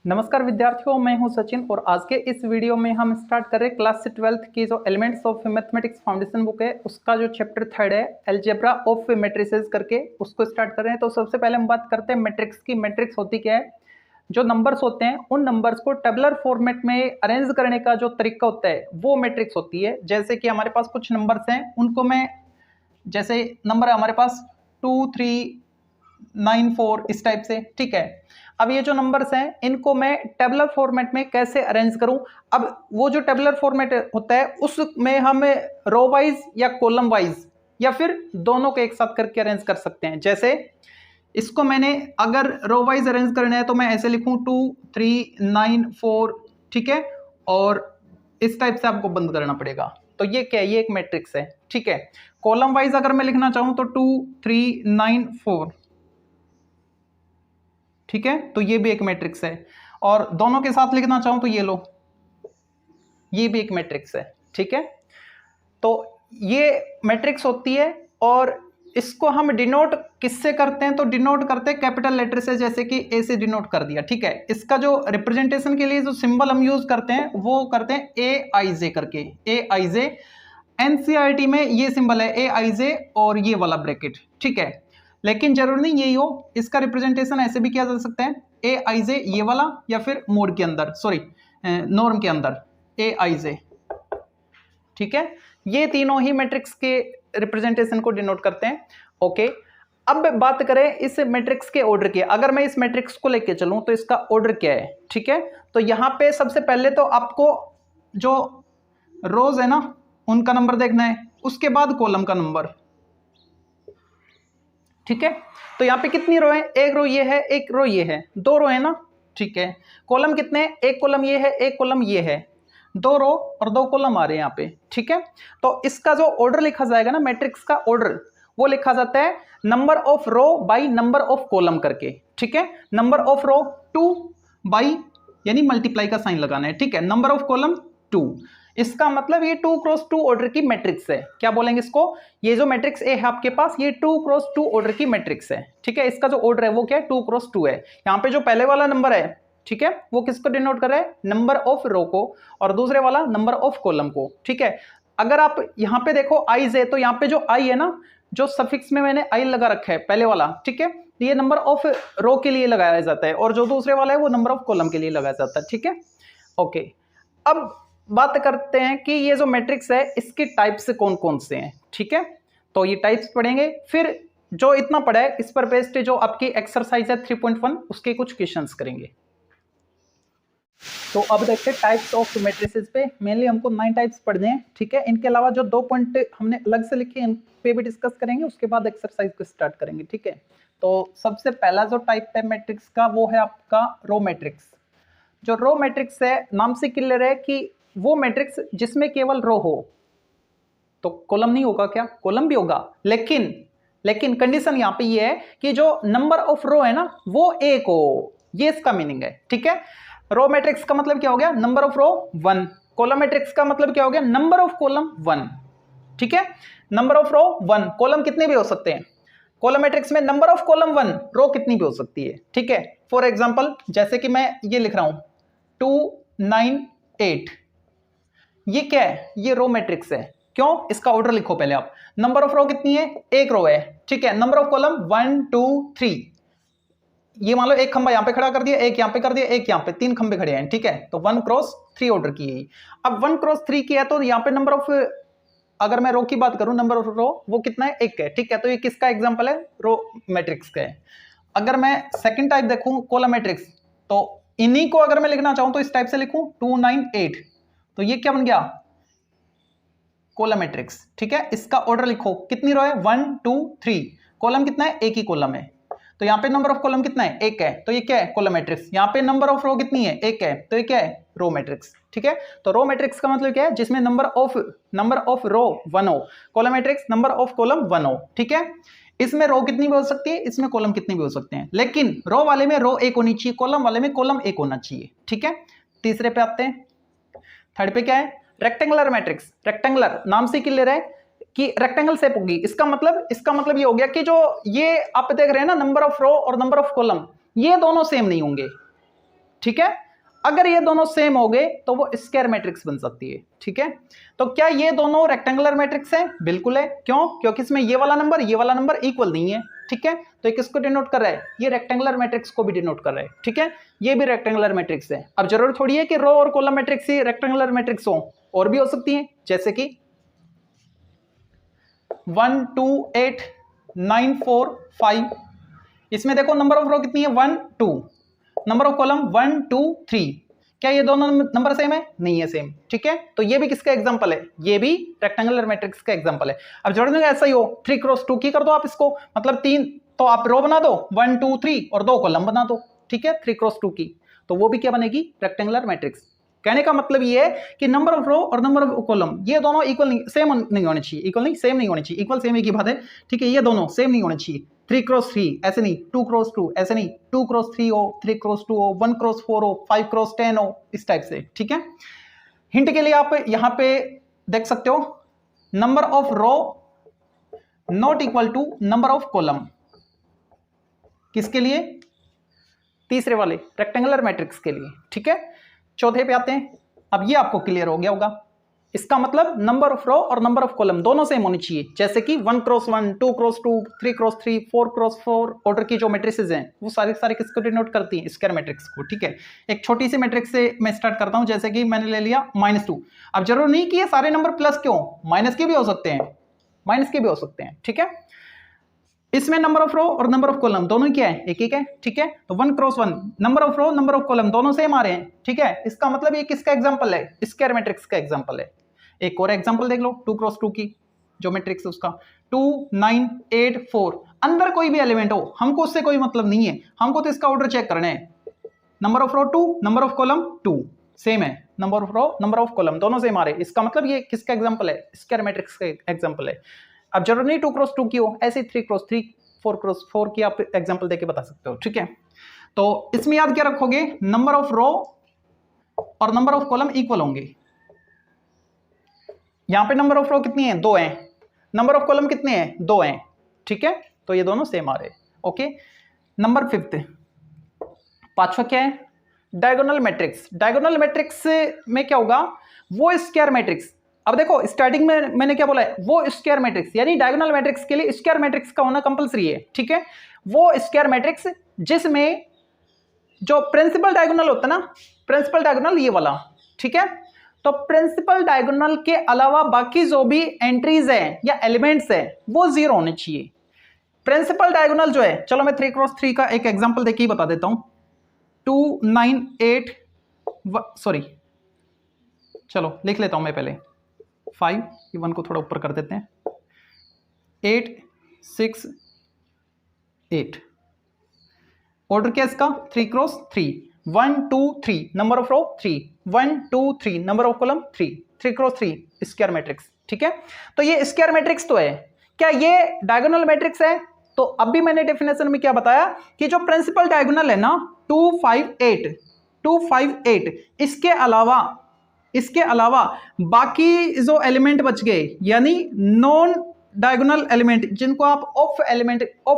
नमस्कार विद्यार्थियों, मैं हूं सचिन और आज के इस वीडियो में हम स्टार्ट कर रहे हैं क्लास 12th की जो elements of mathematics foundation book है उसका जो चैप्टर 3 है अलजेब्रा ऑफ मैट्रिसेस करके उसको स्टार्ट कर रहे हैं। तो सबसे पहले हम बात करते हैं मैट्रिक्स की। मैट्रिक्स होती क्या है? जो नंबर्स होते हैं उन नंबर्स को टेबुलर फॉर्मेट में अरेंज करने का जो तरीका होता है वो मैट्रिक्स होती है। जैसे कि हमारे पास कुछ नंबर्स हैं, उनको मैं जैसे नंबर है हमारे पास 2 3 9 4 इस टाइप से, ठीक है। अब ये जो नंबर्स हैं इनको मैं टेबुलर फॉर्मेट में कैसे अरेंज करूं? अब वो जो टेबुलर फॉर्मेट होता है उसमें हम रो वाइज या कॉलम वाइज या फिर दोनों को एक साथ करके अरेंज कर सकते हैं। जैसे इसको मैंने अगर रो वाइज अरेंज करना है तो मैं ऐसे लिखूं 2 3 9 4, ठीक है, और इस टाइप से आपको बंद करना पड़ेगा। तो ये क्या है? ये एक मैट्रिक्स है, ठीक है। कॉलम वाइज अगर मैं लिखना चाहूं तो 2 3 9 4, ठीक है, तो ये भी एक मैट्रिक्स है। और दोनों के साथ लिखना चाहूं तो ये लो, ये भी एक मैट्रिक्स है, ठीक है। तो ये मैट्रिक्स होती है और इसको हम डिनोट किससे करते हैं? तो डिनोट करते हैं कैपिटल लेटर से, जैसे कि ए से डिनोट कर दिया, ठीक है। इसका जो रिप्रेजेंटेशन के लिए जो सिंबल हम यूज करते हैं वो करते हैं ए आई जे करके, ए आई जे। एनसीईआरटी में ये सिंबल है ए आई जे और ये वाला ब्रैकेट, ठीक है। लेकिन जरूर नहीं यही हो, इसका रिप्रेजेंटेशन ऐसे भी किया जा सकता है ए आई जे ये वाला, या फिर मोड के अंदर, सॉरी नॉर्म के अंदर ए आई जे, ठीक है। ये तीनों ही मैट्रिक्स के रिप्रेजेंटेशन को डिनोट करते हैं, ओके। अब बात करें इस मैट्रिक्स के ऑर्डर की। अगर मैं इस मैट्रिक्स को लेके चलूं तो इसका ऑर्डर क्या है, ठीक है। तो यहां पे सबसे पहले तो आपको जो रोज है ना उनका नंबर देखना है, उसके बाद कॉलम का नंबर, ठीक है। तो यहाँ पे कितनी रो है? एक रो ये है, एक रो ये है, दो रो है ना, ठीक है। कॉलम कितने? एक कॉलम ये है, एक कॉलम ये है, दो रो और दो कॉलम आ रहे हैं यहाँ पे, ठीक है। तो इसका जो ऑर्डर लिखा जाएगा ना, मैट्रिक्स का ऑर्डर, वो लिखा जाता है number of row by number of column करके, ठीक है। नंबर ऑफ रो 2 बाई, यानी मल्टीप्लाई का साइन लगाना है, ठीक है। नंबर ऑफ कॉलम 2, इसका मतलब ये 2 क्रॉस 2 ऑर्डर की मैट्रिक्स है। क्या बोलेंगे इसको? ये जो मैट्रिक्स ए है आपके पास, ये 2 क्रॉस 2 ऑर्डर की मैट्रिक्स है, ठीक है। इसका जो ऑर्डर है वो क्या है? 2 क्रॉस 2 है। यहाँ पे जो पहले वाला नंबर है, ठीक है, वो किसको डिनोट कर रहा है? नंबर ऑफ रो को, और दूसरे वाला नंबर ऑफ कॉलम को, ठीक है। अगर आप यहाँ पे देखो आईज है, तो यहाँ पे जो आई है ना, जो सफिक्स में मैंने आई लगा रखा है पहले वाला, ठीक है, ये नंबर ऑफ रो के लिए लगाया जाता है, और जो दूसरे वाला है वो नंबर ऑफ कॉलम के लिए लगाया जाता है, ठीक है, ओके। अब बात करते हैं कि ये जो मैट्रिक्स है इसके टाइप्स कौन कौन से हैं, ठीक है। तो ये टाइप्स पढ़ेंगे, फिर जो इतना पढ़ा है इस पर बेस्ड जो आपकी एक्सरसाइज है 3.1 उसके कुछ क्वेश्चंस करेंगे। तो अब देखते हैं टाइप्स ऑफ मैट्रिसेस पे। मेनली हमको 9 टाइप्स पढ़ने हैं, ठीक है। इनके अलावा जो 2 पॉइंट हमने अलग से लिखे इन पे भी डिस्कस करेंगे, उसके बाद एक्सरसाइज को स्टार्ट करेंगे, ठीक है। तो सबसे पहला जो टाइप है मैट्रिक्स का वो है आपका रो मैट्रिक्स। जो रो मैट्रिक्स है, नाम से क्लियर है कि वो मैट्रिक्स जिसमें केवल रो हो। तो कॉलम नहीं होगा क्या? कॉलम भी होगा, लेकिन कंडीशन यहां पे ये है कि जो नंबर ऑफ रो है ना वो एक हो, ये इसका मीनिंग है, ठीक है। रो मैट्रिक्स का मतलब क्या हो गया? Number of row 1। Column matrix का मतलब क्या हो गया? नंबर ऑफ कॉलम 1, ठीक है। नंबर ऑफ रो 1, कॉलम कितने भी हो सकते हैं। कॉलम मैट्रिक्स में नंबर ऑफ कॉलम 1, रो कितनी भी हो सकती है, ठीक है। फॉर एग्जांपल जैसे कि मैं ये लिख रहा हूं 2 9 8, ये क्या है? ये रो मैट्रिक्स है। क्यों? इसका ऑर्डर लिखो पहले आप। नंबर ऑफ रो कितनी है? एक रो है, ठीक है। नंबर ऑफ कॉलम 1 2 3, ये मान लो एक खंबा यहां पे खड़ा कर दिया, एक यहां पे कर दिया, एक यहां पे, 3 खंबे खड़े हैं, ठीक है। तो 1 क्रॉस 3 ऑर्डर की है। अब 1 क्रॉस 3 की है तो यहां पे नंबर ऑफ, अगर मैं रो की बात करूं, नंबर ऑफ रो वो कितना है? एक है, ठीक है। तो ये किसका एग्जांपल है? रो मैट्रिक्स का है। अगर मैं सेकंड टाइप देखूं कॉलम मैट्रिक्स, तो इन्हीं को अगर मैं लिखना चाहूं तो इस टाइप से लिखूं 2 9 8, तो ये क्या बन गया? कॉलम मैट्रिक्स, ठीक है। इसका ऑर्डर लिखो, कितनी रो है? 1 2 3, कॉलम कितना है? एक ही कॉलम है, तो यहाँ पे नंबर ऑफ कॉलम कितना है? एक है, तो ये क्या है? Column matrix. यहाँ पे नंबर ऑफ रो कितनी है? एक है, तो ये क्या है? रो मैट्रिक्स, ठीक है। तो रो मैट्रिक्स का मतलब क्या है? जिसमें नंबर ऑफ रो 1 हो। Column matrix number of column 1 हो, ठीक है। इसमें रो कितनी भी हो सकती है, इसमें कॉलम कितनी भी हो सकते हैं, लेकिन रो वाले में रो एक होनी चाहिए, कॉलम वाले में कॉलम एक होना चाहिए, ठीक है। तीसरे पे आते हैं। थर्ड पे क्या है? Rectangular matrix. रेक्टेंगुलर नाम से क्लियर है कि रेक्टेंगल शेप होगी। इसका मतलब ये हो गया कि जो ये आप देख रहे हैं ना, नंबर ऑफ रो और नंबर ऑफ कॉलम, ये दोनों सेम नहीं होंगे, ठीक है। अगर ये दोनों सेम हो गए तो वो स्क्वायर मैट्रिक्स बन सकती है, ठीक है। तो क्या ये दोनों रेक्टेंगुलर मैट्रिक्स है? बिल्कुल है। क्यों? क्योंकि इसमें ये वाला नंबर इक्वल नहीं है, ठीक है। तो ये किसको डिनोट कर रहा है? ये रेक्टेंगुलर मैट्रिक्स को भी डिनोट कर रहा है, ठीक है। ये भी रेक्टेंगुलर मैट्रिक्स है। अब जरूर थोड़ी है कि रो और कॉलम मैट्रिक्स ही रेक्टेंगुलर मैट्रिक्स हो, और भी हो सकती है, जैसे कि 1 2 8 9 4 5। इसमें देखो नंबर ऑफ रो कितनी है? 1 2, नंबर ऑफ कॉलम 1 2 3। क्या ये दोनों नंबर सेम है? नहीं है सेम, ठीक है। तो ये भी किसका एग्जांपल है? ये भी रेक्टेंगुलर मैट्रिक्स का एग्जांपल है। अब जोड़ने का ऐसा ही हो, 3 क्रॉस 2 की कर दो आप इसको, मतलब 3, तो आप रो बना दो 1 2 3 और 2 कॉलम बना दो, ठीक है, 3 क्रॉस 2 की। तो वो भी क्या बनेगी? Rectangular matrix. कहने का मतलब ये है कि नंबर ऑफ रो और नंबर ऑफ कॉलम ये दोनों इक्वल नहीं, सेम नहीं होने चाहिए। इक्वल नहीं, सेम नहीं होने चाहिए। इक्वल सेम एक ही बात है, ठीक है। ये दोनों सेम नहीं होने चाहिए। 3 क्रॉस 3 ऐसे नहीं, 2 क्रॉस 2 ऐसे नहीं, 2 क्रॉस 3 हो, 3 क्रॉस 2 हो, 1 क्रॉस 4 हो, 5 क्रॉस 10 हो, इस टाइप से, ठीक है। हिंट के लिए आप यहां पे देख सकते हो, number of row not equal to number of column. किसके लिए? तीसरे वाले रेक्टेंगुलर मैट्रिक्स के लिए, ठीक है। चौथे पे आते हैं। अब ये आपको क्लियर हो गया होगा। इसका मतलब नंबर ऑफ रो और नंबर ऑफ कॉलम दोनों सेम होनी चाहिए, जैसे कि 1 cross 1, 2 cross 2, 3 cross 3, 4 cross 4 order की जो मैट्रिसेस हैं वो सारे किसको डिनोट करती हैं? स्क्वायर मैट्रिक्स को, ठीक है। एक छोटी सी मैट्रिक्स से मैं स्टार्ट करता हूं, जैसे कि मैंने ले लिया -2। अब जरूर नहीं कि ये सारे नंबर प्लस के हो, माइनस के भी हो सकते हैं, ठीक है। इसमें नंबर ऑफ रो और नंबर ऑफ कॉलम दोनों ही क्या है? एक है, ठीक है। तो 1 cross 1, number of row number of column दोनों सेम आ रहे हैं, ठीक है। इसका मतलब ये किसका एग्जांपल है? स्क्वायर मैट्रिक्स का एग्जांपल है। एक और एग्जांपल देख लो, 2 क्रॉस 2 की जो मैट्रिक्स है उसका 2 9 8 4। अंदर कोई भी एलिमेंट हो, हमको उससे कोई मतलब नहीं है, हमको तो इसका ऑर्डर चेक करना है। Number of row 2, number of column 2 same है, number of row number of column दोनों सेम आ रहे हैं। इसका मतलब ये किसका एग्जांपल है? स्क्वायर मैट्रिक्स का एग्जांपल है। अब जरूर नहीं 2 क्रॉस 2 की हो, ऐसे 3 क्रॉस 3, 4 क्रॉस 4 की आप एग्जांपल देके बता सकते हो, ठीक है। तो इसमें याद क्या रखोगे? नंबर ऑफ रो और नंबर ऑफ कॉलम इक्वल होंगे। यहां पे नंबर ऑफ रो कितनी है? 2 है। नंबर ऑफ कॉलम कितने हैं? 2 हैं, ठीक है। तो ये दोनों सेम आ रहे हैं, ओके। नंबर 5, पांचवा क्या है? Diagonal matrix. डायगोनल मैट्रिक्स में क्या होगा? वो स्क्वायर मैट्रिक्स। अब देखो स्टार्टिंग में मैंने क्या बोला है? वो स्क्वायर मैट्रिक्स, यानी डायगोनल मैट्रिक्स के लिए स्क्वायर मैट्रिक्स का होना कंपलसरी है, ठीक है। वो स्क्वायर मैट्रिक्स जिसमें जो प्रिंसिपल डायगोनल होता है ना, प्रिंसिपल डायगोनल ये वाला, ठीक है। तो प्रिंसिपल डायगोनल के अलावा बाकी जो भी एंट्रीज है या एलिमेंट्स है वो 0 होने चाहिए। प्रिंसिपल डायगोनल जो है, चलो मैं 3 क्रॉस 3 का एक एग्जांपल देके ही बता देता हूं। 2 9 8 सॉरी, चलो लिख लेता हूं मैं पहले 5, 1 को थोड़ा ऊपर कर देते हैं, 8 6 8। ऑर्डर क्या इसका? 3 cross 3, 1 2 3, number of row 3, 1 2 3, number of column 3, 3 cross 3 square matrix, ठीक है। तो ये स्क्वायर मैट्रिक्स तो है। क्या ये डायगोनल मैट्रिक्स है? तो अभी मैंने डेफिनेशन में क्या बताया कि जो प्रिंसिपल डायगोनल है ना 2 5 8, 2 5 8, इसके अलावा बाकी जो एलिमेंट बच गए, यानी नॉन डायगोनल एलिमेंट, जिनको आप ऑफ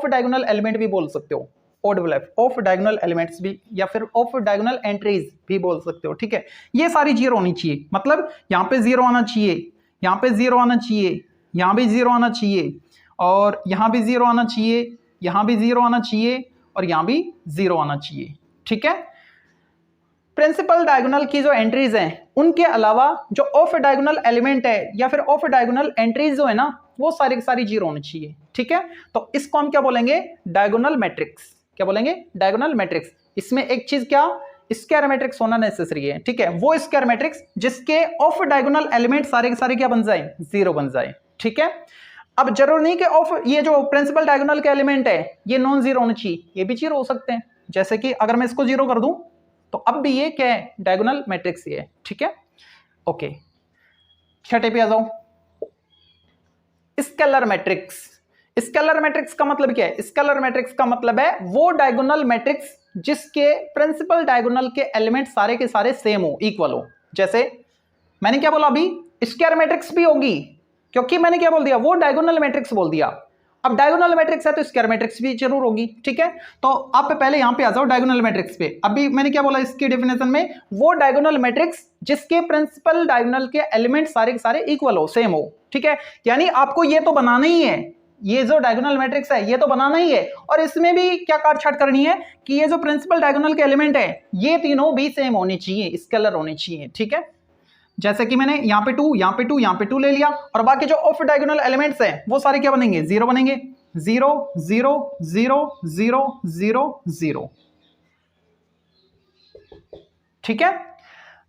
डायगोनल एलिमेंट भी बोल सकते हो, ऑफ डायगोनल एलिमेंट्स भी, या फिर ऑफ डायगोनल एंट्रीज भी बोल सकते हो, ठीक है। ये सारी 0 होनी चाहिए, मतलब यहां पे 0 आना चाहिए, यहां पे 0 आना चाहिए, यहां भी 0 आना चाहिए, और यहां भी 0 आना चाहिए, यहां भी 0 आना चाहिए, और यहां भी 0 आना चाहिए, ठीक है। प्रिंसिपल डायगोनल की जो एंट्रीज हैं उनके अलावा जो ऑफ डायगोनल एलिमेंट है या फिर ऑफ डायगोनल एंट्रीज जो है ना वो सारी की सारी 0 होनी चाहिए, ठीक है। तो इसको हम क्या बोलेंगे? Diagonal matrix. क्या बोलेंगे? Diagonal matrix. इसमें एक चीज क्या? स्क्वायर मैट्रिक्स होना नेसेसरी है, ठीक है। वो स्क्वायर मैट्रिक्स जिसके ऑफ डायगोनल एलिमेंट सारे के सारे क्या बन जाए? 0 बन जाए, ठीक है। अब जरूर नहीं कि ऑफ ये जो प्रिंसिपल डायगोनल के एलिमेंट है ये नॉन 0 होने चाहिए, ये भी 0 हो सकते हैं। जैसे कि अगर मैं इसको 0 कर दूं तो अब भी ये क्या है? डायगोनल मैट्रिक्स ही है, ठीक है, ओके। छठे पे आ जाओ, स्केलर मैट्रिक्स। स्केलर मैट्रिक्स का मतलब क्या है? स्केलर मैट्रिक्स का मतलब है वो डायगोनल मैट्रिक्स जिसके प्रिंसिपल डायगोनल के एलिमेंट सारे के सारे सेम हो, इक्वल हो। जैसे मैंने क्या बोला अभी? स्क्वायर मैट्रिक्स भी होगी, क्योंकि मैंने क्या बोल दिया? वो डायगोनल मैट्रिक्स बोल दिया। अब डायगोनल मैट्रिक्स है तो स्क्वायर मैट्रिक्स भी जरूर होगी, ठीक है। तो आप पहले यहां पे आ जाओ डायगोनल मैट्रिक्स पे। अभी मैंने क्या बोला इसकी डेफिनेशन में, वो डायगोनल मैट्रिक्स जिसके प्रिंसिपल डायगोनल के एलिमेंट सारे के सारे इक्वल हो, सेम हो, ठीक है। यानी आपको ये तो बनाना ही है, ये जो डायगोनल मैट्रिक्स है ये तो बनाना ही है, और इसमें भी क्या काटछाट करनी है कि ये जो प्रिंसिपल डायगोनल के एलिमेंट है ये तीनों भी सेम होने चाहिए, स्केलर होने चाहिए, ठीक है। जैसे कि मैंने यहाँ पे 2, यहाँ पे 2, यहाँ पे 2 ले लिया, और बाकी जो ऑफ डायगोनल एलिमेंट्स हैं वो सारे क्या बनेंगे, 0 बनेंगे। 0 0 0 0 0 0, ठीक है।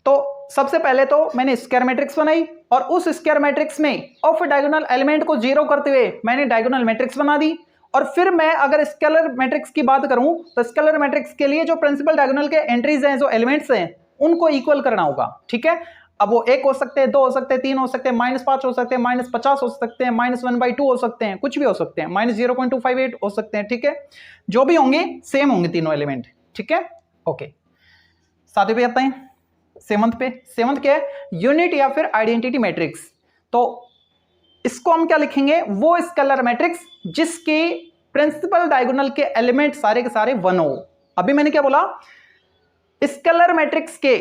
तो सबसे पहले तो मैंने स्क्वायर मैट्रिक्स बनाई, और उस स्क्वायर मैट्रिक्स में ऑफ डायगोनल एलिमेंट को 0 करते हुए मैंने डायगोनल मैट्रिक्स बना दी। और फिर मैं अगर स्केलर मैट्रिक्स की बात करूं तो स्केलर मैट्रिक्स के लिए जो प्रिंसिपल डायगोनल के एंट्रीज हैं, जो एलिमेंट्स हैं, उनको इक्वल करना होगा, ठीक है। अब वो 1 हो सकते हैं, 2 हो सकते हैं, 3 हो सकते हैं, -5 हो सकते हैं, -50 हो सकते हैं, -1/2 हो सकते हैं, कुछ भी हो सकते हैं, -0.258 हो सकते हैं, ठीक है। जो भी होंगे सेम होंगे तीनों एलिमेंट, ठीक है। ओके, साथ पे आते हैं सेवंथ पे। सेवंथ क्या है, यूनिट या फिर आइडेंटिटी मैट्रिक्स। तो इसको हम क्या लिखेंगे, वो स्केलर मैट्रिक्स जिसके प्रिंसिपल डायगोनल के एलिमेंट सारे के सारे 1 हो। अभी मैंने क्या बोला, स्केलर मैट्रिक्स के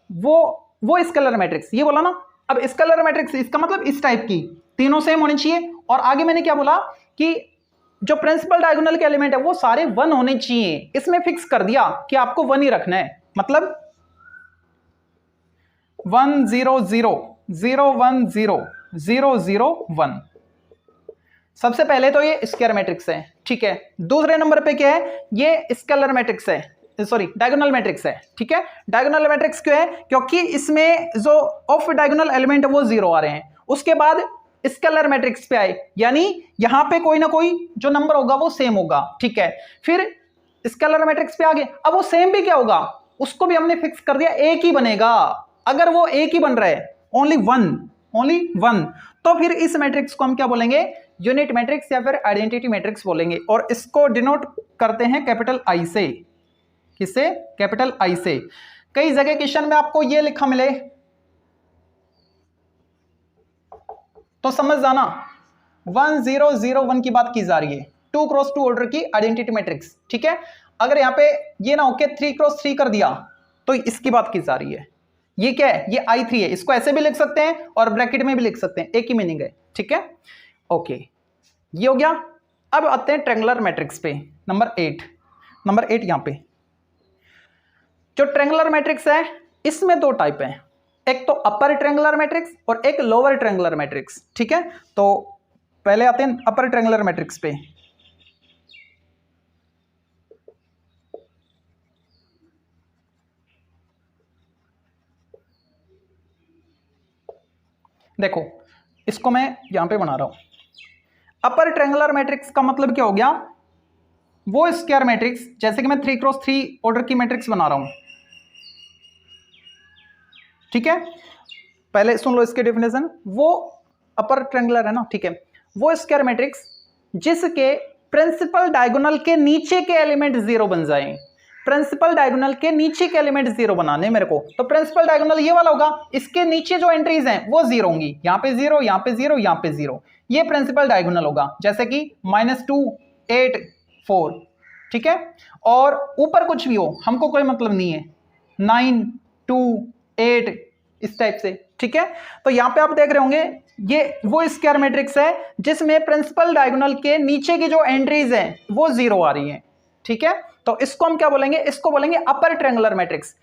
वो स्केलर मैट्रिक्स, ये बोला ना। अब स्केलर मैट्रिक्स इसका मतलब इस टाइप की, तीनों सेम होने चाहिए। और आगे मैंने क्या बोला कि जो प्रिंसिपल डायगोनल के एलिमेंट है वो सारे 1 होने चाहिए। इसमें फिक्स कर दिया कि आपको 1 ही रखना है, मतलब 1 0 0 0 1 0 0 0 1। सबसे पहले तो ये स्क्वायर मैट्रिक्स है, ठीक है। दूसरे नंबर पे क्या है, ये स्केलर मैट्रिक्स है, सॉरी डायगोनल मैट्रिक्स है, ठीक है। डायगोनल मैट्रिक्स क्यों है, क्योंकि इसमें जो ऑफ डायगोनल एलिमेंट है वो 0 आ रहे हैं। उसके बाद स्केलर मैट्रिक्स पे आए, यानी यहां पे कोई ना कोई जो नंबर होगा वो सेम होगा, ठीक है। फिर स्केलर मैट्रिक्स पे आ गए, अब वो सेम भी क्या होगा, उसको भी हमने फिक्स कर दिया, एक ही बनेगा। अगर वो एक ही बन रहा है, ओनली वन, तो फिर इस मैट्रिक्स को हम क्या बोलेंगे, यूनिट मैट्रिक्स या फिर आइडेंटिटी मैट्रिक्स बोलेंगे। और इसको डिनोट करते हैं कैपिटल आई से। किससे, कैपिटल आई से। कई जगह क्वेश्चन में आपको ये लिखा मिले तो समझ जाना 1 0 0 1 की बात की जा रही है, 2 क्रॉस 2 ऑर्डर की आइडेंटिटी मैट्रिक्स, ठीक है। अगर यहां पे ये ना हो के 3 क्रॉस 3 कर दिया तो इसकी बात की जा रही है। ये क्या है, ये I3 है, इसको ऐसे भी लिख सकते हैं और ब्रैकेट में भी लिख सकते हैं, एक ही मीनिंग है, ठीक है। ओके, ये हो गया। अब आते हैं ट्रायंगुलर मैट्रिक्स पे, नंबर 8 यहां पे। जो ट्रायंगुलर मैट्रिक्स है इसमें 2 टाइप हैं, एक तो अपर ट्रायंगुलर मैट्रिक्स और एक लोअर ट्रायंगुलर मैट्रिक्स, ठीक है। तो पहले आते हैं अपर ट्रायंगुलर मैट्रिक्स पे। देखो इसको मैं यहां पे बना रहा हूं। अपर ट्रायंगुलर मैट्रिक्स का मतलब क्या हो गया, वो स्क्वायर मैट्रिक्स, जैसे कि मैं 3 क्रॉस 3 ऑर्डर की मैट्रिक्स बना रहा हूं, ठीक है। पहले सुन लो इसके डेफिनेशन, वो अपर ट्रायंगुलर है ना, ठीक है। वो स्क्वायर मैट्रिक्स जिसके प्रिंसिपल डायगोनल के नीचे के एलिमेंट 0 बन जाएं। प्रिंसिपल डायगोनल के नीचे के एलिमेंट 0 बनाने मेरे को, तो प्रिंसिपल डायगोनल ये वाला होगा, इसके नीचे जो एंट्रीज हैं वो 0 होंगी, यहां पे 0, यहां पे 0, यहां पे 0, ये प्रिंसिपल डायगोनल होगा। जैसे कि -2 8 4, ठीक है। और ऊपर कुछ भी हो हमको कोई मतलब नहीं है, 9 2 8 इस टाइप से, ठीक है। तो यहां पे आप देख रहे होंगे ये वो स्क्वायर मैट्रिक्स है जिसमें प्रिंसिपल डायगोनल के नीचे की जो एंट्रीज हैं वो 0 आ रही हैं, ठीक है। तो इसको हम क्या बोलेंगे, इसको बोलेंगे upper triangular matrix.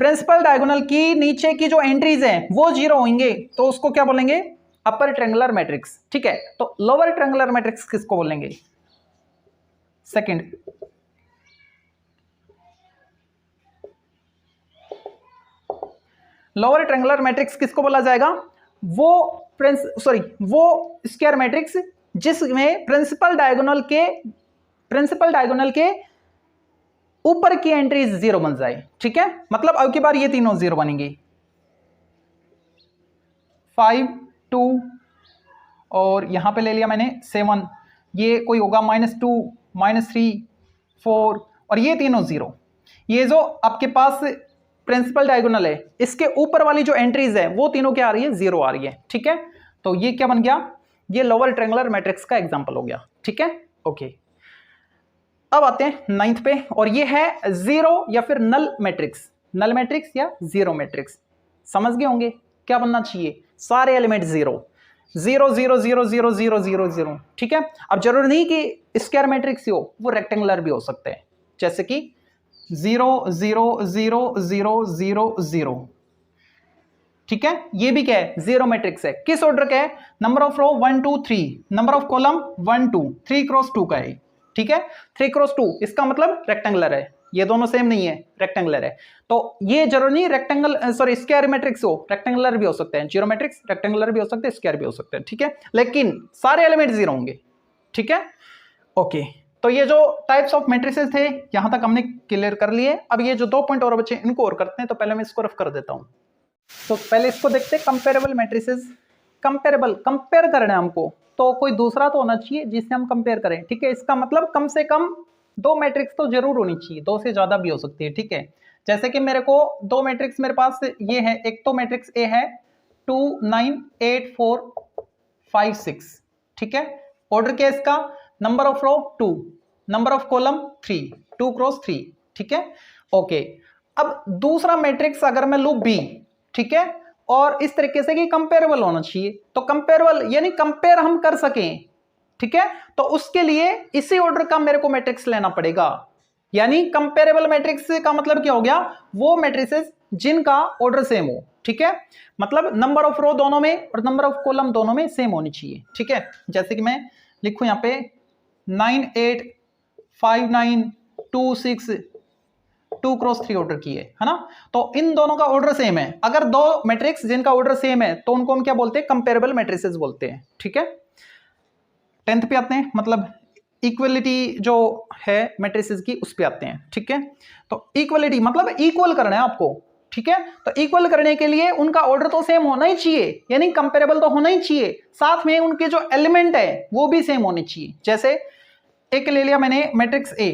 Principal diagonal की नीचे की जो एंट्रीज हैं वो 0 होंगे, तो उसको क्या बोलेंगे, अपर ट्रायंगुलर मैट्रिक्स, ठीक है। तो लोअर ट्रायंगुलर मैट्रिक्स किसको बोलेंगे, सेकंड। लोअर ट्रायंगुलर मैट्रिक्स किसको बोला जाएगा, वो स्क्वायर मैट्रिक्स जिसमें प्रिंसिपल डायगोनल के ऊपर की एंट्रीज 0 बन जाए, ठीक है। मतलब अब की बार ये तीनों 0 बनेंगी, 5 2 और यहां पे ले लिया मैंने 7, ये कोई होगा -2 -3 4 और ये तीनों 0। ये जो आपके पास प्रिंसिपल डायगोनल है इसके ऊपर वाली जो एंट्रीज है वो तीनों क्या आ रही है, 0 आ रही है, ठीक है। तो ये क्या बन गया, ये लोअर ट्रायंगुलर मैट्रिक्स का एग्जांपल हो गया, ठीक है। ओके, अब आते हैं 9th पे, और ये है जीरो या फिर नल मैट्रिक्स। नल मैट्रिक्स या जीरो मैट्रिक्स समझ गए होंगे क्या बनना चाहिए, सारे एलिमेंट जीरो, 0 0 0 0 0 0 0, ठीक है। अब जरूरी नहीं कि स्क्वायर मैट्रिक्स हो, वो रेक्टेंगुलर भी हो सकते हैं, जैसे कि 0 0 0 0 0 0, ठीक है। ये भी क्या है, जीरो मैट्रिक्स है। किस ऑर्डर का है, number of row 1 2 3, number of column 1 2, 3 cross 2 का है, ठीक है। 3 क्रॉस 2 इसका मतलब रेक्टेंगुलर है, ये दोनों सेम नहीं है, रेक्टेंगुलर है। तो ये जरूरी नहीं रेक्टेंगल सॉरी स्क्वायर मैट्रिक्स हो, रेक्टेंगुलर भी हो सकते हैं, जीरो मैट्रिक्स रेक्टेंगुलर भी हो सकते हैं, स्क्वायर भी हो सकते हैं, ठीक है। लेकिन सारे एलिमेंट जीरो होंगे, ठीक है। ओके, तो ये जो टाइप्स ऑफ मैट्रिसेस थे यहां तक हमने क्लियर कर लिए। अब ये जो 2 पॉइंट और बचे इनको और करते हैं, तो पहले मैं इसको रफ कर देता हूं। तो पहले इसको देखते हैं, कंपेरेबल मैट्रिसेस। कंपेरेबल, कंपेयर करना है हमको, तो कोई दूसरा तो होना चाहिए जिससे हम कंपेयर करें, ठीक है। इसका मतलब कम से कम 2 मैट्रिक्स तो जरूर होनी चाहिए, 2 से ज्यादा भी हो सकती है, ठीक है। जैसे कि मेरे को 2 मैट्रिक्स मेरे पास ये है, एक तो मैट्रिक्स ए है 2 9 8 4 5 6, ठीक है। ऑर्डर क्या है इसका, number of row 2, number of column 3, 2 cross 3, ठीक है। ओके, अब दूसरा मैट्रिक्स अगर मैं लूं बी, ठीक है, और इस तरीके से कि कंपेरेबल होना चाहिए, तो कंपेरेबल यानी कंपेयर हम कर सकें, ठीक है, तो उसके लिए इसी ऑर्डर का मेरे को मैट्रिक्स लेना पड़ेगा। यानी कंपेरेबल मैट्रिक्स का मतलब क्या हो गया, वो मैट्रिसेस जिनका ऑर्डर सेम हो, ठीक है। मतलब नंबर ऑफ रो दोनों में और नंबर ऑफ कॉलम दोनों में सेम होनी चाहिए, ठीक है। जैसे कि मैं लिखूं यहां पे 9 8 5 9 2 6 2 क्रॉस 3 ऑर्डर की है ना, तो इन दोनों का ऑर्डर सेम है। अगर 2 मैट्रिक्स जिनका ऑर्डर सेम है तो उनको हम क्या बोलते हैं, कंपेरेबल मैट्रिसेस बोलते हैं, ठीक है। 10th पे आते हैं, मतलब इक्वलिटी जो है मैट्रिसेस की उस पे आते हैं, ठीक है। तो इक्वलिटी मतलब इक्वल करना है आपको, ठीक है। तो इक्वल करने के लिए उनका ऑर्डर तो सेम होना ही चाहिए, यानी कंपेरेबल तो होना ही चाहिए, साथ में उनके जो एलिमेंट है वो भी सेम होने चाहिए। जैसे एक ले लिया मैंने मैट्रिक्स ए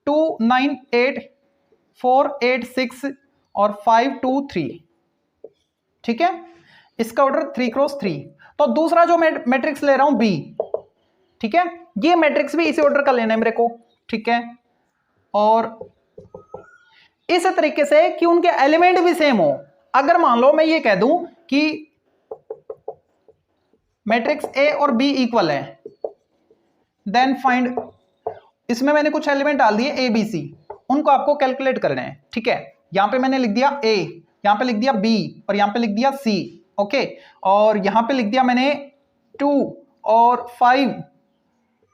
2 9 8 4 8 6 और 5 2 3, ठीक है। इसका ऑर्डर 3 क्रॉस 3। तो दूसरा जो मैट्रिक्स ले रहा हूं बी, ठीक है, ये मैट्रिक्स भी इसी ऑर्डर का लेना है मेरे को, ठीक है। और इस तरीके से कि उनके एलिमेंट भी सेम हो। अगर मान लो मैं ये कह दूं कि मैट्रिक्स ए और बी इक्वल है, देन फाइंड, इसमें मैंने कुछ एलिमेंट डाल दिए ए बी सी, उनको आपको कैलकुलेट करना है, ठीक है। यहां पे मैंने लिख दिया ए, यहां पे लिख दिया बी और यहां पे लिख दिया सी, ओके। और यहां पे लिख दिया मैंने 2 और 5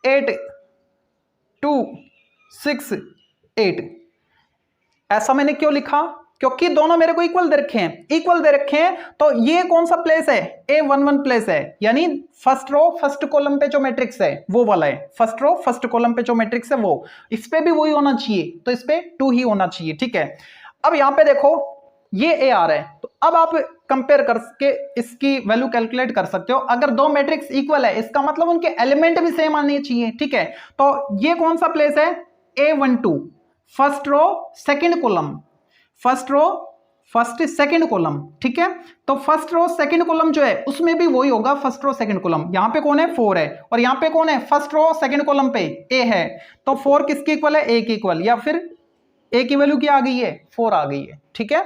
8 2 6 8। ऐसा मैंने क्यों लिखा, क्योंकि दोनों मेरे को इक्वल दे रखे हैं, इक्वल दे रखे हैं। तो ये कौन सा प्लेस है, A11 प्लेस है, यानी फर्स्ट रो फर्स्ट कॉलम पे जो मैट्रिक्स है वो वाला है। फर्स्ट रो फर्स्ट कॉलम पे जो मैट्रिक्स है वो, इस पे भी वही होना चाहिए, तो इस पे 2 ही होना चाहिए, ठीक है। अब यहां पे देखो ये ए आ रहा है, तो अब आप कंपेयर करके इसकी वैल्यू कैलकुलेट कर सकते हो। अगर 2 मैट्रिक्स इक्वल है इसका मतलब उनके एलिमेंट भी सेम आने चाहिए, ठीक है। तो ये कौन सा प्लेस है, A12 first row second column, first row first second column, ठीक है। तो फर्स्ट रो सेकंड कॉलम जो है उसमें भी वही होगा, फर्स्ट रो सेकंड कॉलम। यहां पे कौन है, 4 है, और यहां पे कौन है, फर्स्ट रो सेकंड कॉलम पे ए है, तो 4 किसके इक्वल है, ए के इक्वल, या फिर ए की वैल्यू क्या आ गई है, 4 आ गई है, ठीक है।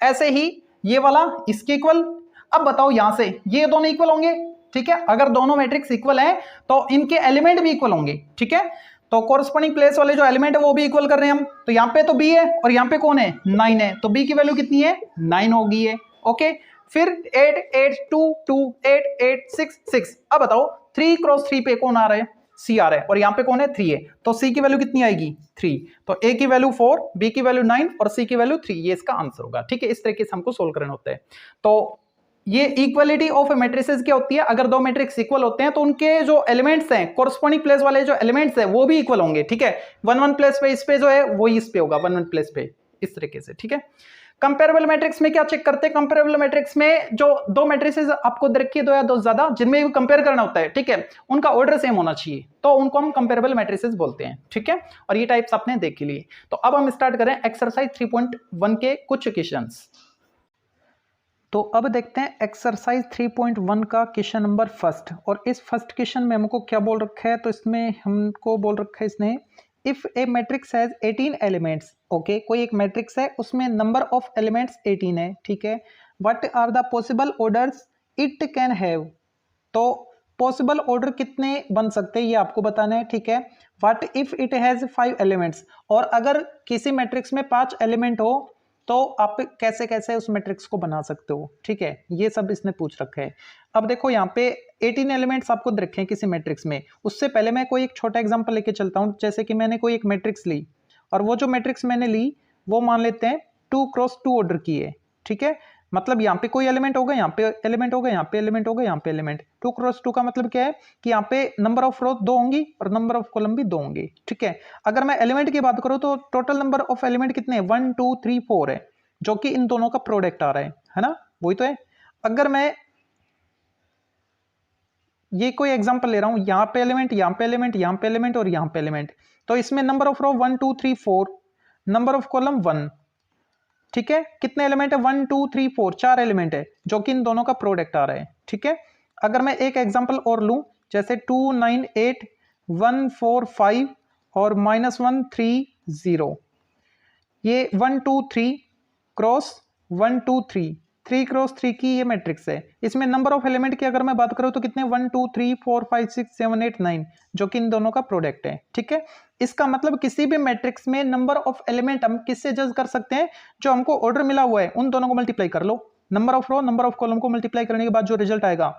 ऐसे ही ये वाला इसके इक्वल। अब बताओ यहां से ये दोनों इक्वल होंगे, ठीक है। अगर दोनों मैट्रिक्स इक्वल हैं तो इनके एलिमेंट भी इक्वल होंगे, ठीक है। तो कोरस्पोंडिंग प्लेस वाले जो एलिमेंट है वो भी इक्वल कर रहे हैं हम। तो यहाँ पे तो बी है और यहाँ पे कौन है, 9 है, तो बी की वैल्यू कितनी है, 9 होगी है, ओके। फिर 8 8 2 2 8 8 6 6। अब बताओ 3 क्रॉस 3 पे कौन आ रहा है, सी आ रहा है, और यहाँ पे कौन है, 3 है, तो सी की वैल्यू कितनी आएगी, 3। तो ए की वैल्यू 4, बी की वैल्यू 9 और सी की वैल्यू 3, ये इसका आंसर होगा, ठीक है। इस तरीके से हमको सोल्व करना होता है। तो ये इक्वलिटी ऑफ मैट्रिसेस क्या होती है, अगर 2 मैट्रिक्स इक्वल होते हैं तो उनके जो एलिमेंट्स हैं, कोरस्पोंडिंग प्लेस वाले जो एलिमेंट्स हैं वो भी इक्वल होंगे, ठीक है। 1 1 प्लेस पे इस पे जो है वही इस पे होगा, 1 1 प्लेस पे, इस तरीके से, ठीक है। कंपेरेबल मैट्रिक्स में क्या चेक करते हैं, कंपेरेबल मैट्रिक्स में जो 2 मैट्रिसेस आपको दे रखी है, 2 या 2 ज्यादा, जिनमें भी कंपेयर करना होता है, ठीक है, उनका ऑर्डर सेम होना चाहिए, तो उनको हम कंपेरेबल मैट्रिसेस बोलते हैं, ठीक है। और ये टाइप्स आपने देख लिए। तो अब हम स्टार्ट करें एक्सरसाइज 3.1 के कुछ क्वेश्चंस। तो तो अब देखते हैं एक्सरसाइज 3.1 का क्वेश्चन नंबर फर्स्ट। और इस फर्स्ट क्वेश्चन में हमको क्या बोल रखा है, तो इसमें हमको बोल रखा है इसने, if A matrix has 18 elements, okay, कोई एक मैट्रिक्स है उसमें नंबर ऑफ एलिमेंट्स 18 है, ठीक है, what are the possible orders it can have. तो पॉसिबल ऑर्डर कितने बन सकते हैं ये आपको बताना है, ठीक है। What if it has 5 elements, और अगर किसी मैट्रिक्स में 5 एलिमेंट हो तो आप कैसे कैसे उस मैट्रिक्स को बना सकते हो, ठीक है, ये सब इसने पूछ रखा है। अब देखो यहाँ पे 18 एलिमेंट्स आपको रखे हैं किसी मैट्रिक्स में। उससे पहले मैं कोई एक छोटा एग्जांपल लेके चलता हूँ। जैसे कि मैंने कोई एक मैट्रिक्स ली, और वो जो मैट्रिक्स मैंने ली वो मान लेते हैं 2x2 ऑर्डर की है, ठीक है। मतलब यहाँ पे कोई एलिमेंट होगा, यहाँ पे एलिमेंट होगा, यहाँ पे एलिमेंट होगा, यहाँ पे एलिमेंट। 2x2 का मतलब क्या है कि यहाँ पे नंबर ऑफ रो 2 होंगी और नंबर ऑफ कॉलम भी 2 होंगे, ठीक है। अगर मैं एलिमेंट की बात करूँ तो टोटल नंबर ऑफ एलिमेंट कितने हैं, 1 2 3 4 है, जो कि इन दोनों का प्रोडक्ट आ रहा है ना, वही तो है। अगर मैं ये कोई एग्जांपल ले रहा हूं, यहाँ पे एलिमेंट, यहाँ पे एलिमेंट, यहाँ पे एलिमेंट और यहाँ पे एलिमेंट, तो इसमें number of row 1 2 3 4, number of column 1, ठीक है। कितने एलिमेंट है, 1 2 3 4, 4 एलिमेंट है, जो कि इन दोनों का प्रोडक्ट आ रहा है, ठीक है। अगर मैं एक एग्जांपल और लूं, जैसे 2 9 8 1 4 5 और -1 3 0, ये 1 2 3 क्रॉस 1 2 3, 3 क्रॉस 3 की ये मैट्रिक्स है। इसमें नंबर ऑफ एलिमेंट की अगर मैं बात करूं तो कितने, 1 2 3 4 5 6 7 8 9, जो कि इन दोनों का प्रोडक्ट है, ठीक है। इसका मतलब किसी भी मैट्रिक्स में नंबर ऑफ एलिमेंट हम किससे जज कर सकते हैं, जो हमको ऑर्डर मिला हुआ है उन दोनों को मल्टीप्लाई कर लो, number of row number of column को मल्टीप्लाई करने के बाद जो रिजल्ट आएगा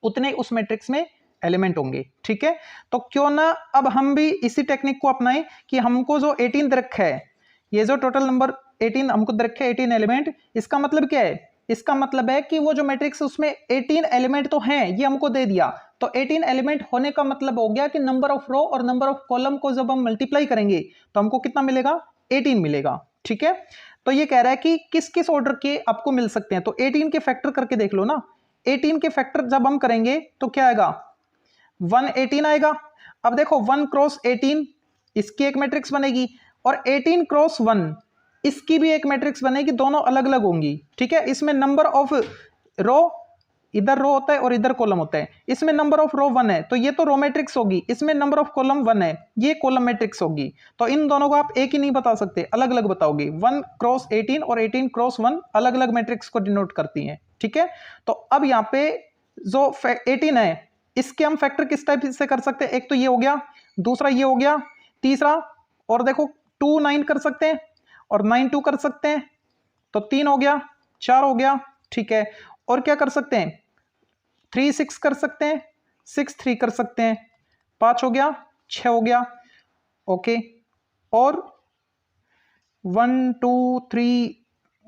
उतने उस मैट्रिक्स में एलिमेंट होंगे, ठीक है। तो क्यों ना अब हम भी इसी टेक्निक को अपनाएं कि हमको जो 18 दे रखा है, ये जो टोटल नंबर 18 हमको दे रखे 18 एलिमेंट, इसका मतलब क्या है, इसका मतलब है कि वो जो मैट्रिक्स उसमें 18 एलिमेंट तो हैं, ये हमको दे दिया। तो 18 एलिमेंट होने का मतलब हो गया कि नंबर ऑफ रो और नंबर ऑफ कॉलम को जब हम मल्टीप्लाई करेंगे तो हमको कितना मिलेगा, 18 मिलेगा, ठीक है। तो ये कह रहा है कि किस किस ऑर्डर के आपको मिल सकते हैं, तो 18 के फैक्टर करके देख लो ना। 18 के फैक्टर जब हम करेंगे तो क्या आएगा, 118 आएगा। अब देखो 1 क्रॉस 18 इसकी एक मैट्रिक्स बनेगी, और 18 क्रॉस 1 इसकी भी एक मैट्रिक्स बनेगी, दोनों अलग अलग होंगी, ठीक है। इसमें नंबर ऑफ रो, इधर रो होता है और इधर कॉलम होता है, इसमें नंबर ऑफ रो 1 है तो ये तो रो मैट्रिक्स होगी, इसमें नंबर ऑफ कॉलम 1 है, ये कॉलम मैट्रिक्स होगी। तो इन दोनों को आप एक ही नहीं बता सकते, अलग अलग बताओगे। 1 क्रॉस 18 और 18 क्रॉस 1 अलग अलग मैट्रिक्स को डिनोट करती हैं, ठीक है। तो अब यहाँ पे जो 18 है इसके हम फैक्टर किस टाइप से कर सकते हैं, एक तो ये हो गया, दूसरा ये हो गया, तीसरा, और देखो 2 9 कर सकते हैं और 9 2 कर सकते हैं, तो 3 हो गया, 4 हो गया, ठीक है। और क्या कर सकते हैं, 3 6 कर सकते हैं, 6 3 कर सकते हैं, 5 हो गया, 6 हो गया, ओके। और 1 2 3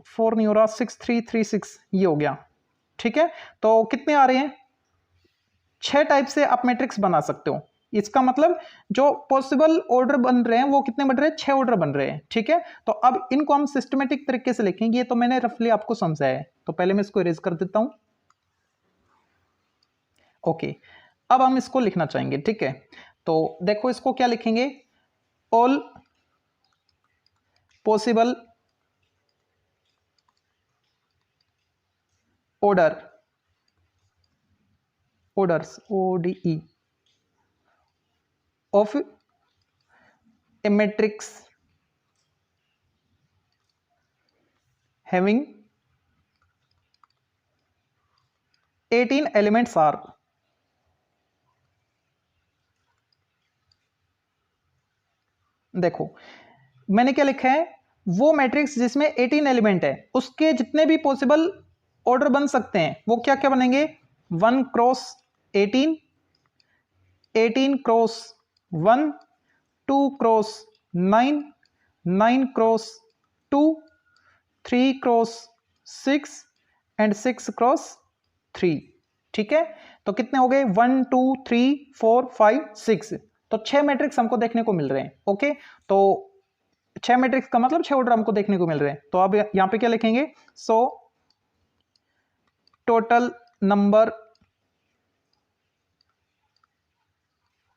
4 नहीं हो रहा, 6 3 3 6 ये हो गया, ठीक है। तो कितने आ रहे हैं, 6 टाइप से आप मैट्रिक्स बना सकते हो। इसका मतलब जो पॉसिबल ऑर्डर बन रहे हैं वो कितने बन रहे हैं, 6 ऑर्डर बन रहे हैं, ठीक है। तो अब इनको हम सिस्टमेटिक तरीके से लिखेंगे, तो मैंने रफली आपको समझाया है, तो पहले मैं इसको इरेज कर देता हूं, ओके। अब हम इसको लिखना चाहेंगे, ठीक है। तो देखो इसको क्या लिखेंगे, all possible orders ODE of a matrix having 18 elements are, देखो मैंने क्या लिखा है, वो मैट्रिक्स जिसमें 18 एलिमेंट है उसके जितने भी पॉसिबल ऑर्डर बन सकते हैं वो क्या क्या बनेंगे, 1 cross 18, 18 cross 1, 2 cross 9, 9 cross 2, 3 cross 6 and 6 cross 3, ठीक है। तो कितने हो गए, 1 2 3 4 5 6, तो 6 मैट्रिक्स हमको देखने को मिल रहे हैं, ओके। तो 6 मैट्रिक्स का मतलब 6 ऑर्डर हमको देखने को मिल रहे हैं। तो अब यहां पे क्या लिखेंगे, so total number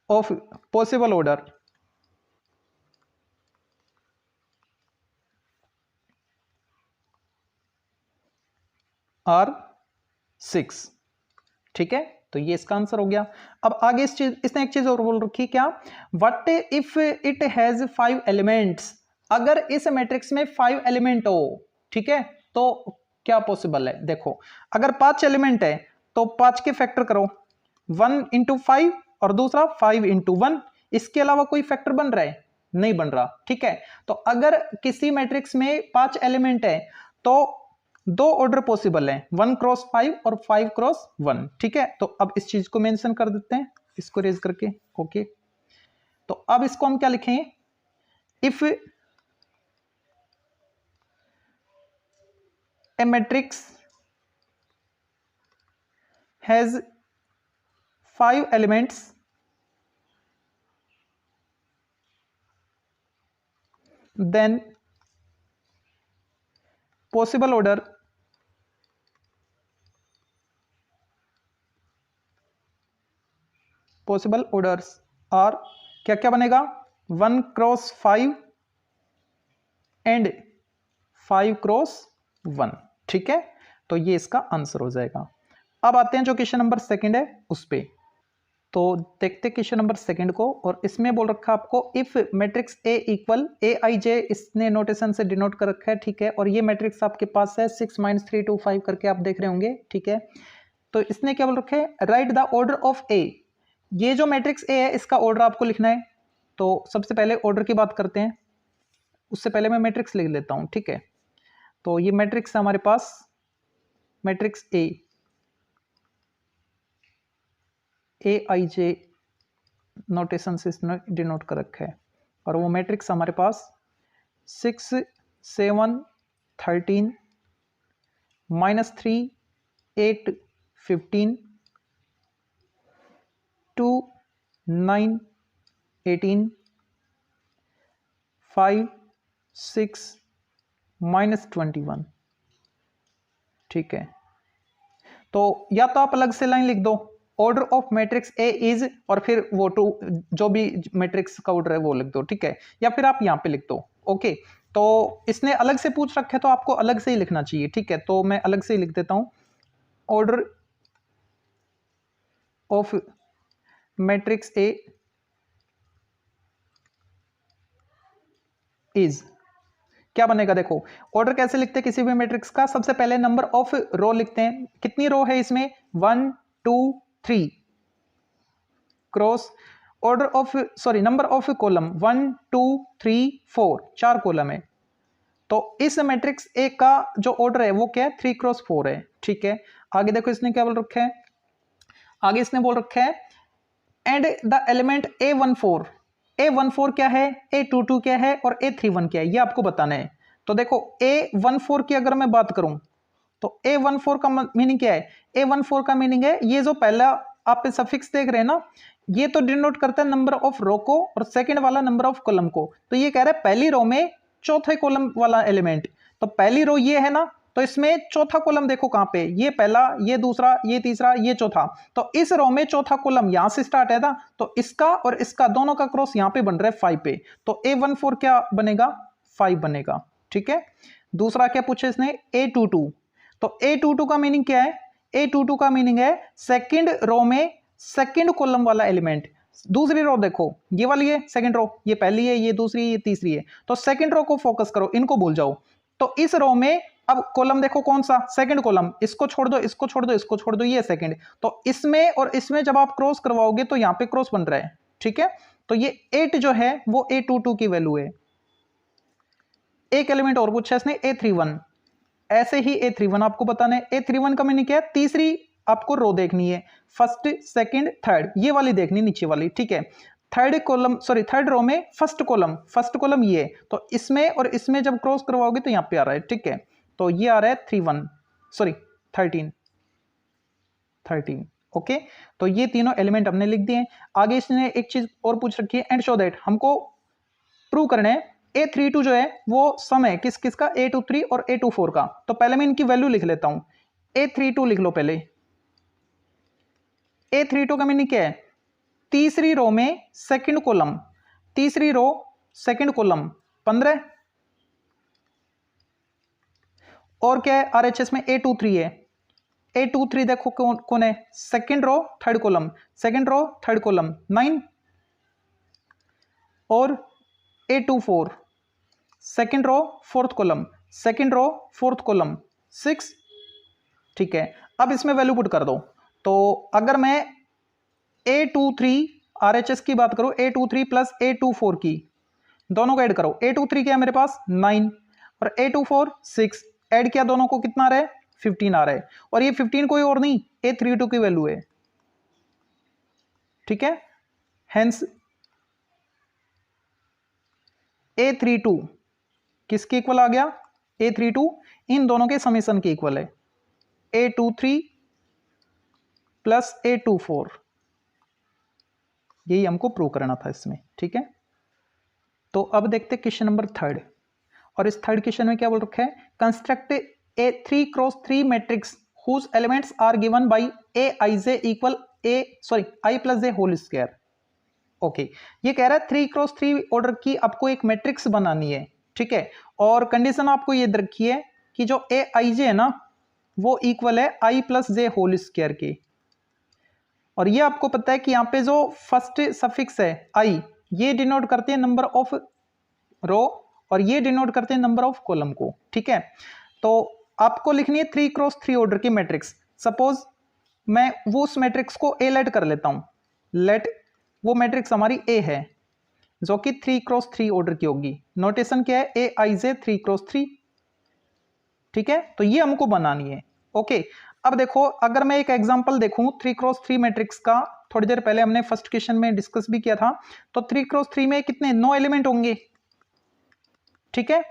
of possible order are 6, ठीक है। तो ये इसका आंसर हो गया। अब आगे इसने एक चीज और बोल रखी, क्या, what if it has 5 elements, अगर इस मैट्रिक्स में 5 एलिमेंट हो, ठीक है, तो क्या पॉसिबल है। देखो अगर 5 एलिमेंट है तो 5 के फैक्टर करो, 1 इंटू 5 और दूसरा 5 इंटू 1, इसके अलावा कोई फैक्टर बन रहा है, नहीं बन रहा, ठीक है। तो अगर किसी मैट्रिक्स में 5 एलिमेंट है तो 2 ऑर्डर पॉसिबल है, 1 क्रॉस 5 और 5 क्रॉस 1, ठीक है। तो अब इस चीज को मेंशन कर देते हैं, इसको रेज करके, ओके। तो अब इसको हम क्या लिखेंगे, if A matrix has 5 elements, then possible orders are, क्या क्या बनेगा, 1 क्रॉस 5 एंड 5 क्रॉस 1, ठीक है। तो ये इसका आंसर हो जाएगा। अब आते हैं जो क्वेश्चन नंबर 2 है उस पे। तो देखते क्वेश्चन नंबर 2 को, और इसमें बोल रखा है आपको, इफ मैट्रिक्स ए इक्वल ए आई जे, इसने नोटेशन से डिनोट कर रखा है, ठीक है। और ये मैट्रिक्स आपके पास है 6 - 3 2 5 करके आप देख रहे होंगे, ठीक है। तो इसने क्या बोल रखा है, राइट द ऑर्डर ऑफ ए, ये जो मैट्रिक्स ए है इसका ऑर्डर आपको लिखना है। तो सबसे पहले ऑर्डर की बात करते हैं, उससे पहले मैं मैट्रिक्स लिख लेता हूं, ठीक है। तो ये मैट्रिक्स है हमारे पास, matrix A I J notation से इसने डिनोट कर रखा है, और वो मैट्रिक्स हमारे पास 6 7 13 -3 8 15 2 9 18 5 6 -21, ठीक है। तो या तो आप अलग से लाइन लिख दो, order of matrix A is, और फिर वो टू जो भी मैट्रिक्स का ऑर्डर है वो लिख दो, ठीक है। या फिर आप यहां पे लिख दो, ओके। तो इसने अलग से पूछ रखे तो आपको अलग से ही लिखना चाहिए, ठीक है। तो मैं अलग से ही लिख देता हूं, order of matrix A is, क्या बनेगा, देखो ऑर्डर कैसे लिखते हैं किसी भी मैट्रिक्स का, सबसे पहले नंबर ऑफ रो लिखते हैं, कितनी रो है इसमें, 1 2 3 cross order of, sorry number of column 1 2 3 4, 4 column है। तो इस मैट्रिक्स ए का जो ऑर्डर है वो क्या है, 3 क्रॉस 4 है, ठीक है। आगे देखो इसने क्या बोल रखा है, आगे इसने बोल रखा है and the element A14, A14 क्या है, A22 क्या है और A31 क्या है, ये आपको बताना है। तो देखो A14 की अगर मैं बात करूं तो A14 का मीनिंग क्या है, A14 का मीनिंग है, ये जो पहला आप सफिक्स देख रहे हैं ना, ये तो डिनोट करता है नंबर ऑफ रो को, और सेकंड वाला नंबर ऑफ कॉलम को। तो ये कह रहा है पहली रो में चौथे कॉलम वाला एलिमेंट, तो पहली रो ये है ना, तो इसमें चौथा कॉलम देखो कहां पे, ये पहला, ये दूसरा, ये तीसरा, ये चौथा। तो इस रो में चौथा कॉलम यहां से स्टार्ट है ना, तो इसका और इसका दोनों का क्रॉस यहां पे बन रहा है 5 पे, तो A14 क्या बनेगा, 5 बनेगा, ठीक है। दूसरा क्या पूछे इसने, A22, तो A22 का मीनिंग क्या है, A22 का मीनिंग है सेकंड रो में सेकंड कॉलम वाला एलिमेंट। दूसरी रो देखो, ये वाली है सेकंड रो, ये पहली है, ये दूसरी, ये तीसरी है, तो सेकंड रो को फोकस करो, इनको भूल जाओ। तो इस रो में अब कॉलम देखो कौन सा, सेकंड कॉलम, इसको छोड़ दो, इसको छोड़ दो, इसको छोड़ दो, ये सेकंड। तो इसमें और इसमें जब आप क्रॉस करवाओगे तो यहां पे क्रॉस बन रहा है, ठीक है। तो ये 8 जो है वो A22 की वैल्यू है। एक एलिमेंट और पूछा इसने, A31, ऐसे ही A31 आपको बताना है। A31 का मीनिंग क्या है, तीसरी आपको रो देखनी है, फर्स्ट सेकंड थर्ड, ये वाली देखनी, नीचे वाली, ठीक है। Third column, sorry third row में फर्स्ट कॉलम ये है, तो इसमें और इसमें जब क्रॉस करवाओगे तो यहां पे आ रहा है, ठीक है। तो ये आ रहा है 31, सॉरी 13, ओके। तो ये तीनों एलिमेंट हमने लिख दिए। आगे इसने एक चीज और पूछ रखी है, एंड शो दैट, हमको प्रूव करना है A32 जो है वो सम है किस किस का, A23 और A24 का। तो पहले मैं इनकी वैल्यू लिख लेता हूं, A32 लिख लो पहले। A32 का मीनिंग क्या है, तीसरी रो में सेकंड कॉलम, तीसरी रो सेकंड कॉलम 15, और क्या है RHS में A23 है, A23 देखो कौन कौन है, second row third column, second row third column 9, और A24 second row fourth column, second row fourth column 6। ठीक है, अब इसमें वैल्यू पुट कर दो। तो अगर मैं A23 RHS की बात करूं, A23 प्लस A24 की, दोनों को ऐड करो। A23 क्या है मेरे पास 9 और A24 6, ऐड किया दोनों को कितना आ रहा है 15 आ रहा है, और ये 15 कोई और नहीं A32 की वैल्यू है। ठीक है, हेंस A32 किसके इक्वल आ गया, A32 इन दोनों के समेशन के इक्वल है, A23 प्लस A24, यही हमको प्रूव करना था इसमें। ठीक है, तो अब देखते क्वेश्चन नंबर थर्ड, और इस थर्ड क्वेश्चन में क्या बोल रखा है, construct a 3x3 matrix whose elements are given by aij equal i plus j whole square. Okay, ये कह रहा है 3x3 ऑर्डर की आपको एक मैट्रिक्स बनानी है। ठीक है, और कंडीशन आपको ये दे रखी है कि जो aij है ना वो इक्वल है i plus j whole square के, और ये आपको पता है कि यहाँ पे जो फर्स्ट सफिक्स है i, ये डिनोट करते हैं नंबर ऑफ रो, और ये डिनोट करते हैं नंबर ऑफ कॉलम को। ठीक है, तो आपको लिखनी है 3x3 ऑर्डर की मैट्रिक्स। सपोज मैं वो उस मैट्रिक्स को ए लेट कर लेता हूं, लेट वो मैट्रिक्स हमारी ए है जो कि 3x3 ऑर्डर की होगी। नोटेशन क्या है, aij 3x3। ठीक है, तो ये हमको बनानी है। ओके, अब देखो अगर मैं एक एग्जांपल देखूं 3x3 मैट्रिक्स का, थोड़ी देर पहले हमने फर्स्ट क्वेश्चन में डिस्कस भी किया था, तो 3x3 में कितने 9 एलिमेंट होंगे। ठीक है,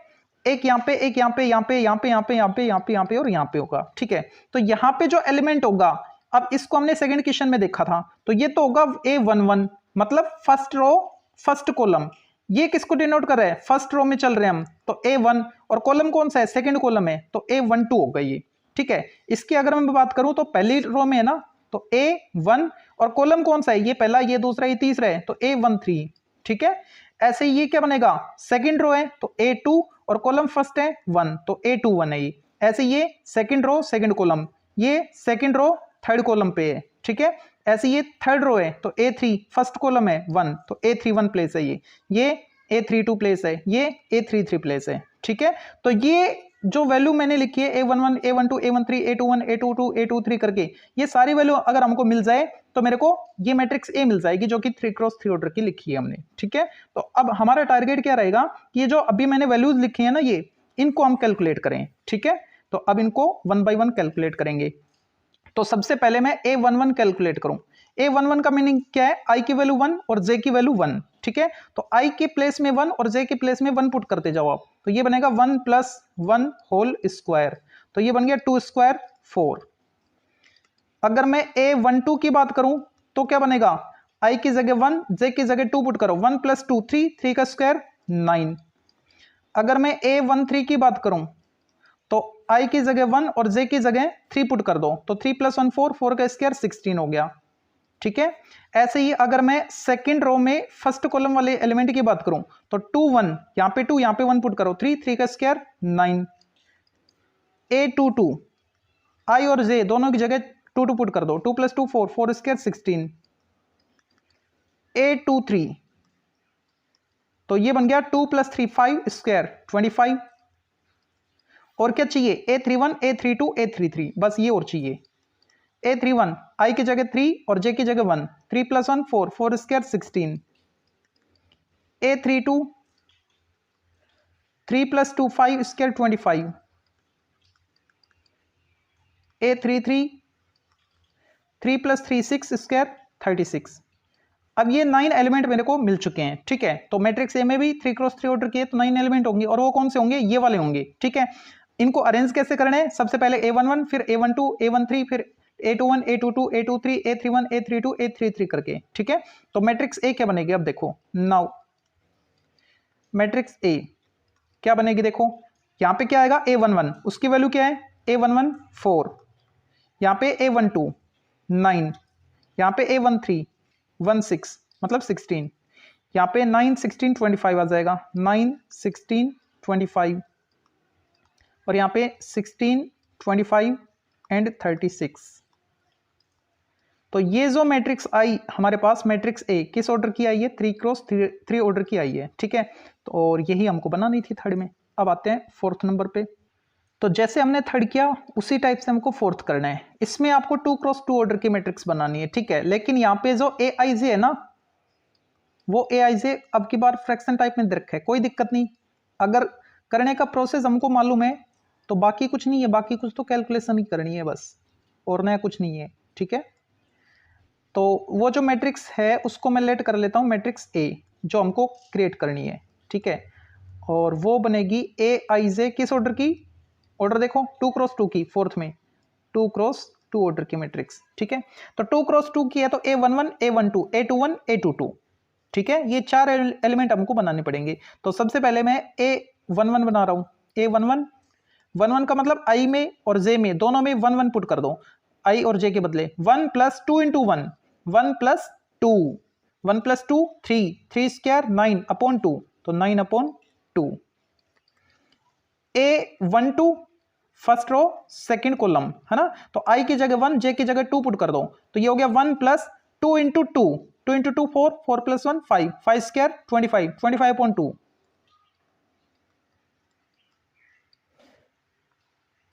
एक यहाँ पे, एक यहाँ पे, यहाँ पे, यहाँ पे, यहाँ पे, यहाँ पे, यहाँ पे, यहाँ पे और यहाँ पे होगा। ठीक है, तो यहाँ पे जो एलिमेंट होगा, अब इसको हमने सेकंड क्वेश्चन में देखा था, तो ये तो होगा A11, मतलब फर्स्ट रो फर्स्ट कॉलम। ये किसको डिनोट कर रहा है, फर्स्ट रो में चल रहे हैं हम, तो A1, और कॉलम कौन सा है, सेकंड कॉलम है, तो A12 होगा ये। ठीक है, इसकी अगर मैं बात करूं तो पहली रो में है ना, तो A1, और कॉलम कौन सा है, ये पहला, ये दूसरा, ये तीसरा है, तो A13। ठीक है, ऐसे ये क्या बनेगा, सेकंड रो है तो A2, और कॉलम फर्स्ट है 1, तो A21 है ये। ऐसे ये सेकंड रो सेकंड कॉलम, ये सेकंड रो थर्ड कॉलम पे है। ठीक है, ऐसे ये थर्ड रो है तो A3 फर्स्ट कॉलम है 1, तो A31 प्लेस है ये A32 प्लेस है, ये A33 प्लेस है। ठीक है, तो ये जो वैल्यू मैंने लिखी है A11, A12, A13, A21, A22, A23 करके, ये सारी वैल्यू अगर हमको मिल जाए तो मेरे को ये मैट्रिक्स ए मिल जाएगी जो कि 3x3 ऑर्डर की लिखी है हमने। ठीक है, तो अब हमारा टारगेट क्या रहेगा कि ये जो अभी मैंने वैल्यूज लिखी है ना, ये इनको हम कैलकुलेट करें। ठीक है, तो अब इनको 1 बाय 1 कैलकुलेट करेंगे। तो सबसे पहले मैं A11 कैलकुलेट करूं। A11 का मीनिंग क्या है, i की वैल्यू 1 और j की वैल्यू 1। ठीक है, तो i के प्लेस में 1 और j के प्लेस में 1 पुट करते जाओ आप, तो ये बनेगा 1 प्लस 1 होल स्क्वायर, तो ये बन गया 2 स्क्वायर 4। अगर मैं A12 की बात करूं तो क्या बनेगा, i की जगह 1, j की जगह 2 पुट करो, 1 प्लस 2 3, 3 का स्क्वायर 9। अगर मैं A13 की बात करूं तो i की जगह 1 और j की जगह 3 पुट कर दो, तो 3 प्लस 1 4, 4 का स्क्वायर 16 हो गया। ठीक है, ऐसे ही अगर मैं सेकंड रो में फर्स्ट कॉलम वाले एलिमेंट की बात करूं तो 2 1, यहां पे 2, यहां पे 1 पुट करो, 3, 3 का स्क्वायर 9। A22 i और j दोनों की जगह 2 2 पुट कर दो, 2 प्लस 2 4, 4 स्क्वायर 16। A23 तो ये बन गया 2 प्लस 3 5 स्क्वायर 25। और क्या चाहिए, A31, A32, A33, बस ये और चाहिए। A31 i की जगह 3 और j की जगह 1, 3 plus 1 4, 4 square 16। A32 3 plus 2 5 square 25। A33 3 plus 3 6 square 36। अब ये 9 एलिमेंट मेरे को मिल चुके हैं। ठीक है, तो मैट्रिक्स ए में भी 3x3 ऑर्डर किए तो 9 एलिमेंट होंगे, और वो कौन से होंगे, ये वाले होंगे। ठीक है, इनको अरेंज कैसे करना है, सबसे पहले A11, फिर A12, A13, फिर A21, A22, A23, A31, A32, A33 करके। ठीक है, तो मैट्रिक्स ए क्या बनेगी, अब देखो नाउ मैट्रिक्स ए क्या बनेगी, देखो यहाँ पे क्या आएगा, A11 उसकी वैल्यू क्या है, A11 4, यहाँ पे A12 9, यहाँ पे A13 1 6 मतलब 16, यहाँ पे 9 16 25 आ जाएगा, 9 16 25, और यहाँ पे 16 25 एंड 36। तो ये जो मैट्रिक्स आई हमारे पास मैट्रिक्स ए किस ऑर्डर की आई है, 3x3 ऑर्डर की आई है, ठीक है। तो और यही हमको बनानी थी थर्ड में। अब आते हैं फोर्थ नंबर पे। तो जैसे हमने थर्ड किया उसी टाइप से हमको फोर्थ करना है। इसमें आपको 2x2 ऑर्डर की मैट्रिक्स बनानी है, ठीक है। लेकिन यहाँ पे जो ए आई जे है ना, वो ए आई जे अब की बार फ्रैक्शन टाइप में दे रखा है, कोई दिक्कत नहीं। अगर करने का प्रोसेस हमको मालूम है तो बाकी कुछ नहीं है, बाकी कुछ तो कैलकुलेशन ही करनी है बस, और नया कुछ नहीं है, ठीक है। तो वो जो मैट्रिक्स है उसको मैं लेट कर लेता हूँ मैट्रिक्स ए, जो हमको क्रिएट करनी है, ठीक है। और वो बनेगी ए आई जे किस ऑर्डर की, ऑर्डर देखो 2x2 की, फोर्थ में 2x2 ऑर्डर की मैट्रिक्स, ठीक है। तो 2x2 की है तो A11 A12 A21 A22, ठीक है। ये चार एलिमेंट हमको बनाने पड़ेंगे। तो सबसे पहले मैं A11 बना रहा हूँ। A11 11 का मतलब आई में और जे में दोनों में 1 1 पुट कर दो, आई और जे के बदले 1 + 2 × 1 1 + 2 1 + 2 3 3 स्क्वायर 9/2, तो 9/2। A12 first row second column है ना, तो आई की जगह 1 जे की जगह 2 पुट कर दो, तो ये हो गया 1 + 2 × 2 2 × 2 4 4 + 1 5 5 square 25 25/2।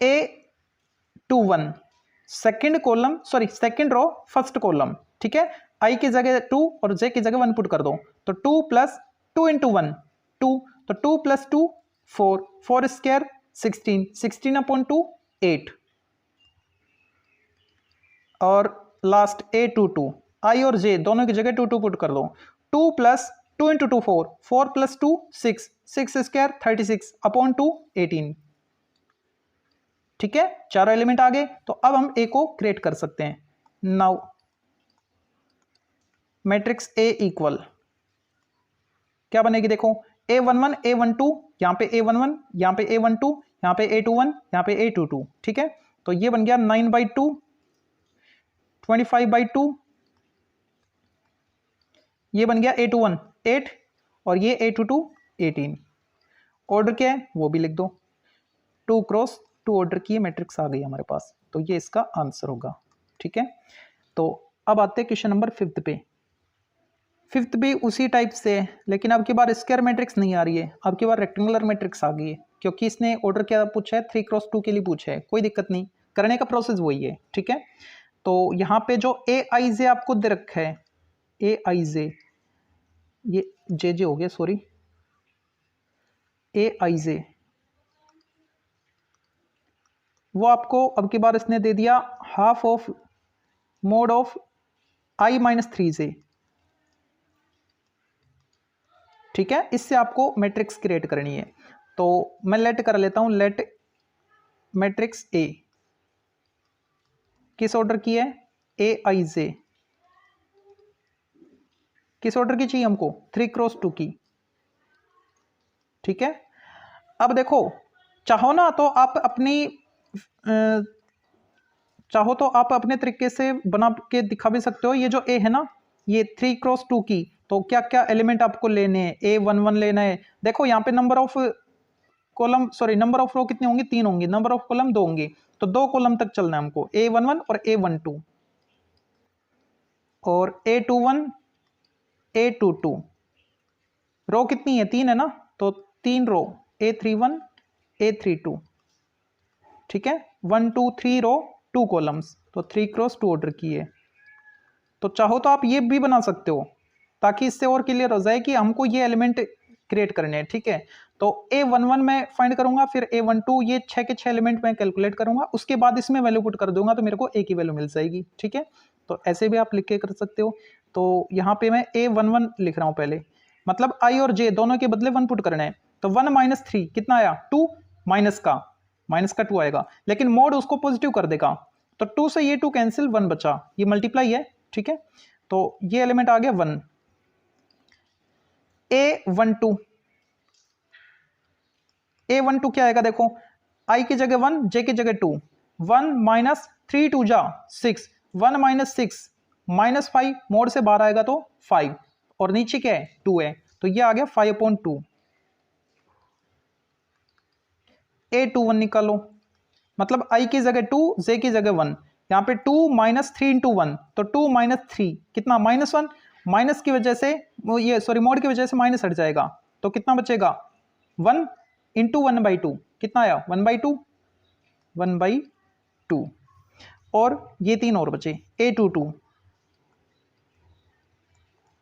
A21 second column sorry second row first column, ठीक है। आई की जगह 2 और जे की जगह 1 पुट कर दो, तो 2 + 2 × 1 2, तो 2 + 2 4 4 स्क्वायर 16 16/2 8। और लास्ट A22 आई और जे दोनों की जगह 2 2 पुट कर दो, 2 + 2 × 2 4 4 + 2 6 6 स्क्वायर 36/2 18, ठीक है। चारों एलिमेंट आ गए। तो अब हम ए को क्रिएट कर सकते हैं। नाउ मैट्रिक्स ए इक्वल क्या बनेगी, देखो A11 A12, यहाँ पे A11 यहाँ पे A12 यहाँ पे A21 यहाँ पे A22, ठीक है। तो ये बन गया 9/2 25/2, ये बन गया A21 8 और ये A22 18। ऑर्डर क्या है वो भी लिख दो, 2x2 ऑर्डर की मैट्रिक्स आ गई हमारे पास, तो ये इसका आंसर होगा, ठीक है। तो अब आते हैं क्वेश्चन नंबर 5 पे। 5th भी उसी टाइप से है, लेकिन अब की बार स्क्वायर मैट्रिक्स नहीं आ रही है, अब की बार रेक्टेंगुलर मैट्रिक्स आ गई है, क्योंकि इसने ऑर्डर क्या पूछा है, 3x2 के लिए पूछा है। कोई दिक्कत नहीं, करने का प्रोसेस वही है, ठीक है। तो यहाँ पे जो ए आई जे आपको दे रखा है, ए आई जे, ये जे जे हो गया सॉरी, ए आई जे वो आपको अब की बार इसने दे दिया half of mode of I - 3j, ठीक है। इससे आपको मैट्रिक्स क्रिएट करनी है। तो मैं लेट कर लेता हूं, लेट मैट्रिक्स ए किस ऑर्डर की है, ए आई जे किस ऑर्डर की चाहिए हमको, 3x2 की, ठीक है। अब देखो चाहो ना तो आप अपनी चाहो तो आप अपने तरीके से बना के दिखा भी सकते हो। ये जो ए है ना, ये 3x2 की, तो क्या क्या एलिमेंट आपको लेने हैं, A11 लेना है। देखो यहाँ पे number of column sorry number of row कितने होंगे, 3 होंगे, नंबर ऑफ कॉलम 2 होंगे, तो 2 कॉलम तक चलना है हमको, A11 और A12 और A21 A22। रो कितनी है, 3 है ना, तो 3 रो A31 A32, ठीक है। 1 2 3 रो 2 कॉलम्स, तो 3x2 ऑर्डर की है। तो चाहो तो आप ये भी बना सकते हो, ताकि इससे और क्लियर हो जाए कि हमको ये एलिमेंट क्रिएट करने हैं, ठीक है। तो A11 मैं फाइंड करूंगा, फिर A12, ये 6 के 6 एलिमेंट मैं कैलकुलेट करूंगा, उसके बाद इसमें वैल्यू पुट कर दूंगा, तो मेरे को A की वैल्यू मिल जाएगी, ठीक है। तो ऐसे भी आप लिख के कर सकते हो। तो यहाँ पे मैं A11 लिख रहा हूँ पहले, मतलब I और J दोनों के बदले 1 पुट करना है। तो 1 - 3 कितना आया, 2, माइनस का 2 आएगा, लेकिन मोड उसको पॉजिटिव कर देगा, तो 2 से ये 2 कैंसिल, 1 बचा, ये मल्टीप्लाई है, ठीक है। तो ये एलिमेंट आ गया 1। A12 क्या आएगा, देखो I की जगह 1 J की जगह 2, 1 - 3 2 जा 6, 1 - 6 -5, मोड से बाहर आएगा तो 5, और नीचे क्या है 2 है, तो ये आ गया 5/2। A21 निकालो, मतलब आई की जगह 2, जे की जगह 1। यहाँ पे 2 माइनस 3 इंटू 1, तो 2 माइनस 3 कितना, -1। माइनस की वजह से ये सॉरी मोड की वजह से माइनस हट जाएगा, तो कितना बचेगा 1 इंटू 1/2, कितना आया 1/2, 1/2। और ये 3 और बचे a22,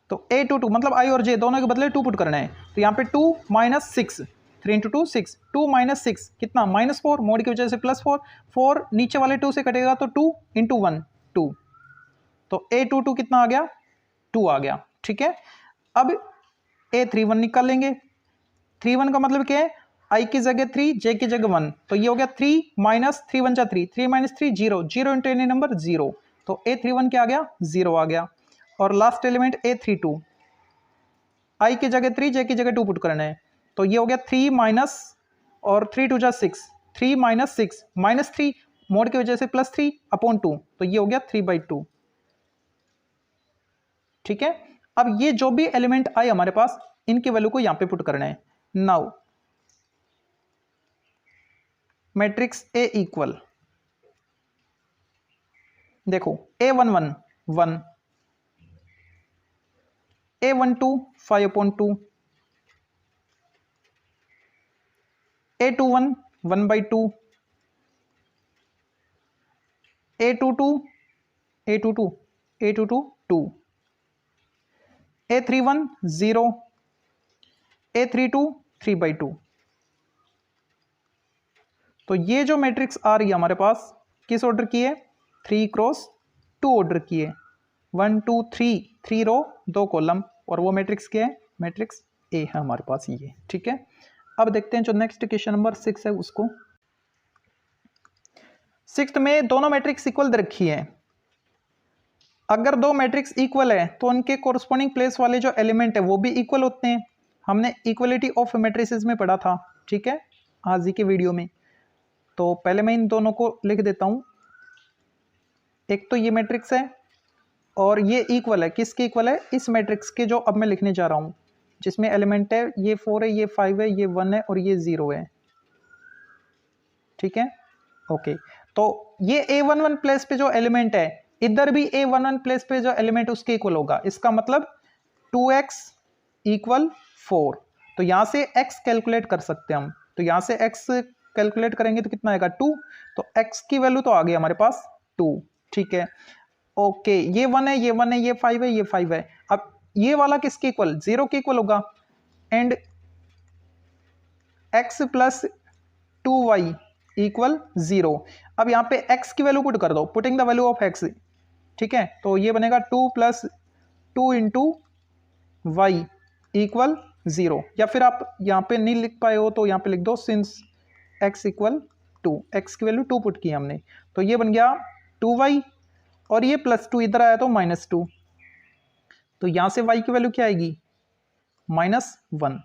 तो a22 मतलब i और j दोनों के बदले 2 पुट करना है, तो यहाँ पे 2 माइनस 6, 3 इंटू 2 6, 2 माइनस 6 कितना -4, मोड की वजह से +4, 4 नीचे वाले 2 से कटेगा तो 2 इंटू 1 2, तो a22 कितना आ गया 2 आ गया। ठीक है, अब a31 निकाल लेंगे। 31 का मतलब क्या है, i की जगह 3, j की जगह 1, तो ये हो गया 3 माइनस 3 1 जा 3, 3 माइनस 3 0, 0 इंटू एनी नंबर 0, तो a31 क्या आ गया 0 आ गया। और लास्ट एलिमेंट a32, i की जगह 3, j की जगह 2 पुट करना है, तो ये हो गया 3 माइनस और 3 2 जा 6, 3 माइनस 6 माइनस 3 मोड की वजह से +3 अपॉन 2, तो ये हो गया 3/2। ठीक है, अब ये जो भी एलिमेंट आए हमारे पास, इनकी वैल्यू को यहां पे पुट करना है। नाउ मैट्रिक्स ए इक्वल, देखो a11 1, a12 5/2, a21 1/2, a22 a22 a22 2, a31 0, a32 3/2। तो ये जो मैट्रिक्स आ रही है हमारे पास किस ऑर्डर की है, 3x2 ऑर्डर की है, 1 2 3, 3 रो 2 कॉलम, और वो मैट्रिक्स क्या है, मैट्रिक्स ए है हमारे पास ये। ठीक है, अब देखते हैं जो नेक्स्ट क्वेश्चन नंबर 6 है उसको। 6 में दोनों मैट्रिक्स इक्वल दे रखी है। अगर दो मैट्रिक्स इक्वल है तो उनके कोरस्पॉन्डिंग प्लेस वाले जो एलिमेंट है वो भी इक्वल होते हैं, हमने इक्वलिटी ऑफ मैट्रिसेस में पढ़ा था। ठीक है, आज ही के वीडियो में। तो पहले मैं इन दोनों को लिख देता हूं, एक तो ये मैट्रिक्स है और ये इक्वल है, किसके इक्वल है, इस मैट्रिक्स के जो अब मैं लिखने जा रहा हूं, जिसमें एलिमेंट है ये 4 है, ये 5 है, ये 1 है और ये 0 है। ठीक है, ओके, तो ये a11 प्लेस पे जो एलिमेंट है, इधर भी a11 प्लेस पे जो एलिमेंट उसके इक्वल होगा, इसका मतलब 2x इक्वल 4। तो यहां से x कैलकुलेट कर सकते हैं हम, तो यहां से x कैलकुलेट करेंगे तो कितना आएगा 2, तो x की वैल्यू तो आ गई हमारे पास 2। ठीक है, ओके, ये 1 है, ये 1 है, ये 5 है, ये 5 है। अब ये वाला किसके इक्वल, 0 के इक्वल होगा, and x plus 2y equal 0। अब यहाँ पे x की वैल्यू पुट कर दो, putting the value of x। ठीक है, तो ये बनेगा 2 प्लस 2 इंटू वाई इक्वल 0, या फिर आप यहाँ पे नहीं लिख पाए हो तो यहाँ पे लिख दो सिंस x इक्वल 2, x की वैल्यू 2 पुट की हमने, तो ये बन गया 2y, और ये +2 इधर आया तो -2, तो यहाँ से y की वैल्यू क्या आएगी -1,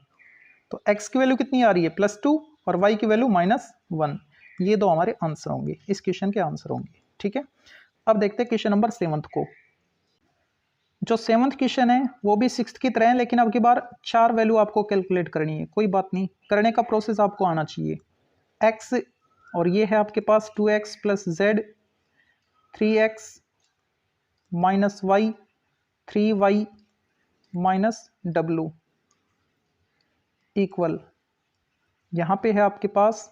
तो x की वैल्यू कितनी आ रही है +2 और y की वैल्यू -1। ये दो हमारे आंसर होंगे, इस क्वेश्चन के आंसर होंगे। ठीक है, अब देखते हैं क्वेश्चन नंबर 7 को। जो 7th क्वेश्चन है वो भी 6th की तरह है, लेकिन अब की बार 4 वैल्यू आपको कैलकुलेट करनी है। कोई बात नहीं, करने का प्रोसेस आपको आना चाहिए। x, और ये है आपके पास 2x plus z, 3x minus y, 3y minus डब्लू इक्वल, यहाँ पे है आपके पास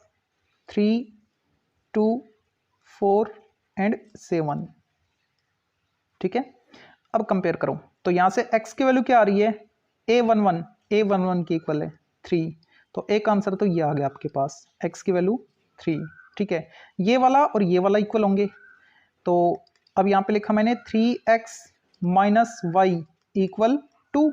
3 2 4 एंड 7। ठीक है, अब कंपेयर करो, तो यहाँ से x की वैल्यू क्या आ रही है a11 की इक्वल है 3, तो एक आंसर तो ये आ गया आपके पास, x की वैल्यू 3। ठीक है, ये वाला और ये वाला इक्वल होंगे, तो अब यहाँ पे लिखा मैंने 3x minus y equal 2,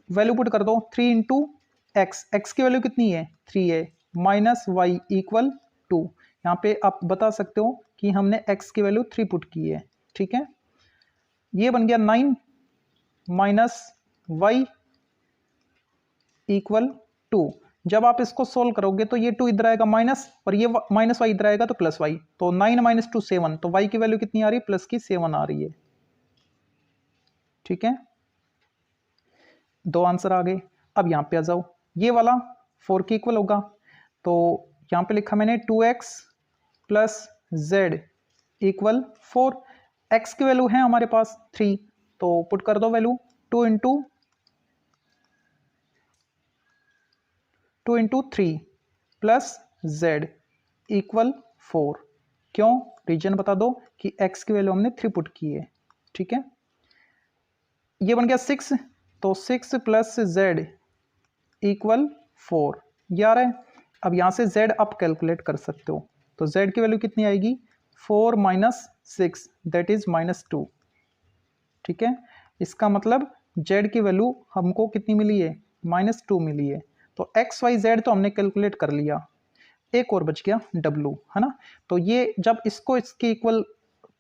value put कर दो 3 इंटू x की वैल्यू कितनी है 3 है, माइनस वाई इक्वल 2। यहाँ पे आप बता सकते हो कि हमने x की वैल्यू 3 पुट की है। ठीक है, ये बन गया 9 माइनस वाई इक्वल 2। जब आप इसको सोल्व करोगे तो ये 2 इधर आएगा माइनस, और ये माइनस वाई इधर आएगा तो प्लस वाई, तो 9 माइनस 2 7, तो वाई की वैल्यू कितनी आ रही है प्लस की 7 आ रही है। ठीक है, दो आंसर आ गए। अब यहाँ पे आ जाओ, ये वाला 4 के इक्वल होगा, तो यहाँ पे लिखा मैंने 2x plus Z equal 4। X की वैल्यू है हमारे पास 3, तो पुट कर दो value 2 into 3 plus Z equal 4। क्यों? रीजन बता दो कि x की वैल्यू हमने 3 पुट की है, ठीक है। ये बन गया 6, तो 6 प्लस जेड इक्वल 4 ये आ रहा है। अब यहाँ से z आप कैलकुलेट कर सकते हो, तो z की वैल्यू कितनी आएगी 4 माइनस 6 दैट इज -2, ठीक है। इसका मतलब z की वैल्यू हमको कितनी मिली है -2 मिली है। तो x y z तो हमने कैलकुलेट कर लिया, एक और बच गया w, है ना। तो ये जब इसको इसके इक्वल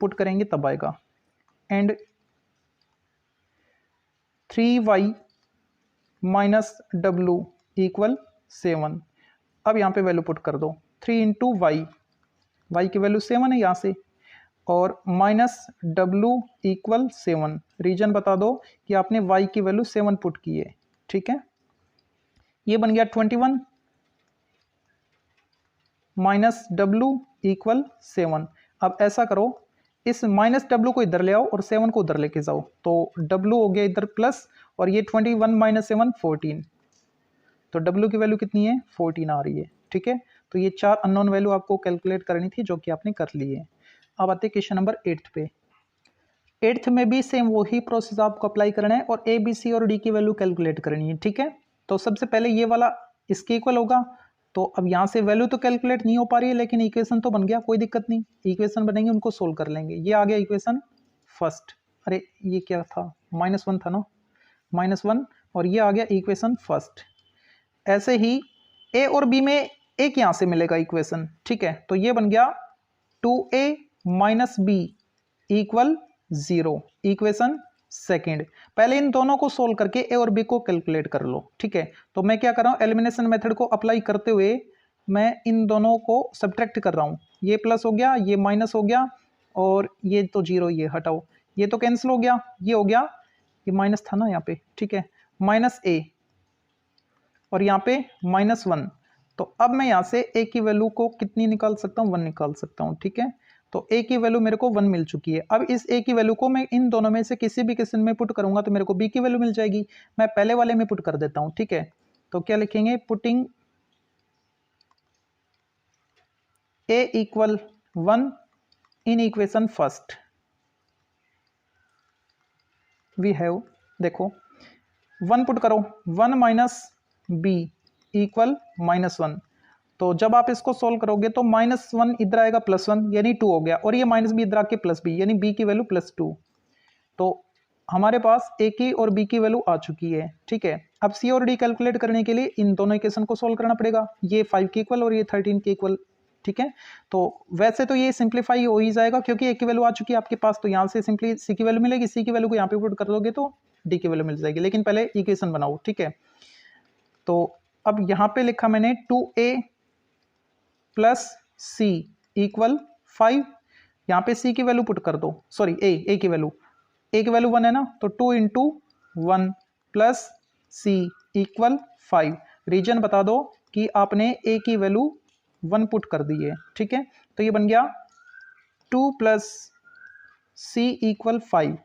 पुट करेंगे तब आएगा। And 3y minus w equal 7। अब यहाँ पे वैल्यू पुट कर दो 3 इंटू वाई, वाई की वैल्यू 7 है यहाँ से, और माइनस w इक्वल 7। रीजन बता दो कि आपने y की वैल्यू 7 पुट की है, ठीक है। ये बन गया 21 माइनस w इक्वल 7। अब ऐसा करो, इस माइनस w को इधर ले आओ और 7 को उधर लेके जाओ, तो w हो गया इधर प्लस, और ये 21 माइनस 7 14, तो w की वैल्यू कितनी है 14 आ रही है, ठीक है। तो ये 4 अननोन वैल्यू आपको कैलकुलेट करनी थी जो कि आपने कर ली है। अब आते क्वेश्चन नंबर 8 पे। 8th में भी सेम वही प्रोसेस आपको अप्लाई करना है और a b c और d की वैल्यू कैलकुलेट करनी है, ठीक है। तो सबसे पहले ये वाला इसके इक्वल होगा, तो अब यहाँ से वैल्यू तो कैलकुलेट नहीं हो पा रही है लेकिन इक्वेशन तो बन गया, कोई दिक्कत नहीं, इक्वेशन बनेंगे उनको सोल्व कर लेंगे। ये आ गया इक्वेशन फर्स्ट, अरे ये क्या था -1 था ना, -1, और ये आ गया इक्वेशन फर्स्ट। ऐसे ही ए और बी में एक यहाँ से मिलेगा इक्वेशन, ठीक है। तो ये बन गया 2a minus b equal 0, equation second. पहले इन दोनों को सोल्व करके ए और बी को कैलकुलेट कर लो, ठीक है। तो मैं क्या कर रहा हूँ, एलिमिनेशन मेथड को अप्लाई करते हुए मैं इन दोनों को सब्ट्रैक्ट कर रहा हूँ। ये प्लस हो गया, ये माइनस हो गया, और ये तो 0, ये हटाओ, ये तो कैंसिल हो गया, ये हो गया, ये माइनस था ना यहाँ पे, ठीक है, माइनस ए, और यहाँ पे -1। तो अब मैं यहाँ से a की वैल्यू को कितनी निकाल सकता हूँ, 1 निकाल सकता हूँ, ठीक है। तो a की वैल्यू मेरे को 1 मिल चुकी है। अब इस a की वैल्यू को मैं इन दोनों में से किसी भी क्वेश्चन में पुट करूंगा तो मेरे को b की वैल्यू मिल जाएगी। मैं पहले वाले में पुट कर देता हूँ, ठीक है। तो क्या लिखेंगे, putting a equal 1 in equation first we have, देखो 1 पुट करो, 1 माइनस बी इक्वल -1। तो जब आप इसको सोल्व करोगे तो -1 इधर आएगा +1 यानी 2 हो गया, और ये माइनस बी इधर आके प्लस बी यानी बी की वैल्यू +2। तो हमारे पास ए की और बी की वैल्यू आ चुकी है, ठीक है। अब सी और डी कैलकुलेट करने के लिए इन दोनों इक्वेशन को सोल्व करना पड़ेगा, ये 5 के इक्वल और ये 13 के इक्वल, ठीक है। तो वैसे तो ये सिंप्लीफाई हो ही जाएगा क्योंकि ए की वैल्यू आ चुकी है आपके पास, तो यहाँ से सिंपली सी की वैल्यू मिलेगी, सी की वैल्यू को यहाँ पे पुट कर दोगे तो डी की वैल्यू मिल जाएगी, लेकिन पहले इक्वेशन बनाओ, ठीक है। तो अब यहाँ पे लिखा मैंने 2a प्लस सी इक्वल 5, यहाँ पे सी की वैल्यू पुट कर दो, सॉरी ए की वैल्यू 1 है ना, तो 2 इंटू 1 प्लस सी इक्वल 5। रीजन बता दो कि आपने ए की वैल्यू 1 पुट कर दी है, ठीक है। तो ये बन गया 2 प्लस सी इक्वल 5।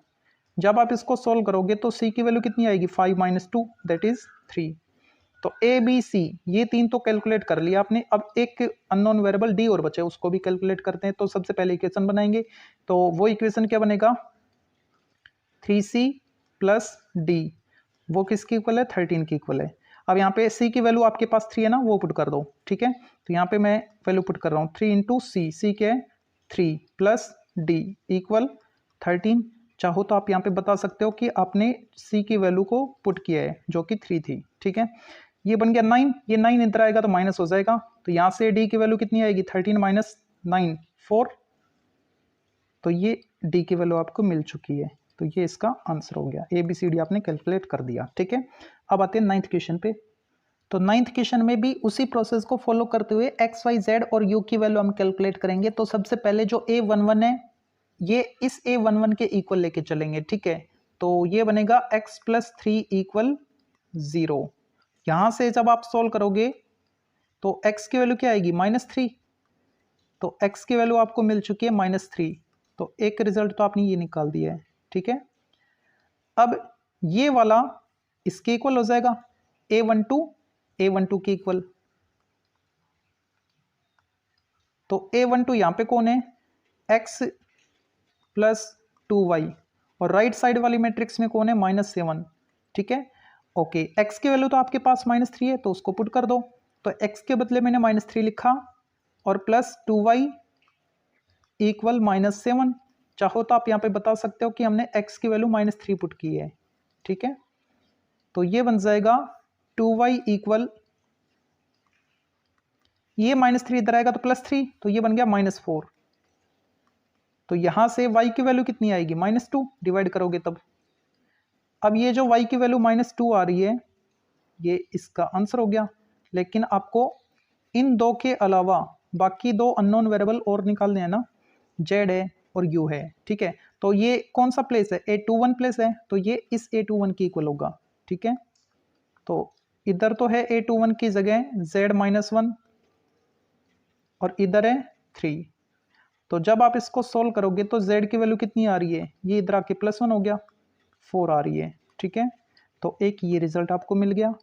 जब आप इसको सोल्व करोगे तो सी की वैल्यू कितनी आएगी, 5 माइनस 2 दैट इज 3। तो ए बी सी ये 3 तो कैलकुलेट कर लिया आपने। अब एक अननोन वेरिएबल डी और बचे, उसको भी कैलकुलेट करते हैं। तो सबसे पहले इक्वेशन बनाएंगे, तो वो इक्वेशन क्या बनेगा, 3c प्लस डी, वो किसकी इक्वल है, 13 की इक्वल है। अब यहाँ पे c की वैल्यू आपके पास 3 है ना, वो पुट कर दो, ठीक है। तो यहाँ पे मैं वैल्यू पुट कर रहा हूँ 3 इंटू सी क्या है 3 प्लस डी इक्वल 13। चाहो तो आप यहाँ पे बता सकते हो कि आपने c की वैल्यू को पुट किया है जो कि 3 थी, ठीक है। ये बन गया 9, ये 9 इधर आएगा तो माइनस हो जाएगा, तो यहाँ से डी की वैल्यू कितनी आएगी 13 माइनस 9 4। तो ये डी की वैल्यू आपको मिल चुकी है, तो ये इसका आंसर हो गया, ए बी सी डी आपने कैलकुलेट कर दिया, ठीक है। अब आते हैं 9th क्वेश्चन पे। तो 9th क्वेश्चन में भी उसी प्रोसेस को फॉलो करते हुए एक्स वाई जेड और यू की वैल्यू हम कैलकुलेट करेंगे। तो सबसे पहले जो a11 है ये इस a11 के इक्वल लेके चलेंगे, ठीक है। तो ये बनेगा x प्लस 3 इक्वल 0। यहाँ से जब आप सोल्व करोगे तो x की वैल्यू क्या आएगी -3, तो x की वैल्यू आपको मिल चुकी है -3, तो एक रिजल्ट तो आपने ये निकाल दिया है, ठीक है। अब ये वाला इसके इक्वल हो जाएगा, a12 के इक्वल, तो a12 यहां पे कौन है, x प्लस 2y, और राइट साइड वाली मैट्रिक्स में कौन है, -7, ठीक है। ओके, x की वैल्यू तो आपके पास -3 है, तो उसको पुट कर दो, तो x के बदले मैंने -3 लिखा और प्लस 2y इक्वल -7। चाहो तो आप यहाँ पे बता सकते हो कि हमने x की वैल्यू -3 पुट की है, ठीक है। तो ये बन जाएगा 2y इक्वल, ये -3 इधर आएगा तो +3, तो ये बन गया -4। तो यहां से y की वैल्यू कितनी आएगी, -2, डिवाइड करोगे तब। अब ये जो y की वैल्यू -2 आ रही है, ये इसका आंसर हो गया। लेकिन आपको इन दो के अलावा बाकी दो अननोन वेरिएबल और निकालने हैं ना, z है और u है, ठीक है। तो ये कौन सा प्लेस है, a21 प्लेस है, तो ये इस a21 की इक्वल होगा, ठीक है। तो इधर तो है a21 की जगह z-1 और इधर है 3। तो जब आप इसको सोल्व करोगे तो z की वैल्यू कितनी आ रही है, ये इधर आके +1 हो गया, 4 आ रही है, ठीक है। तो एक ये रिजल्ट आपको मिल गया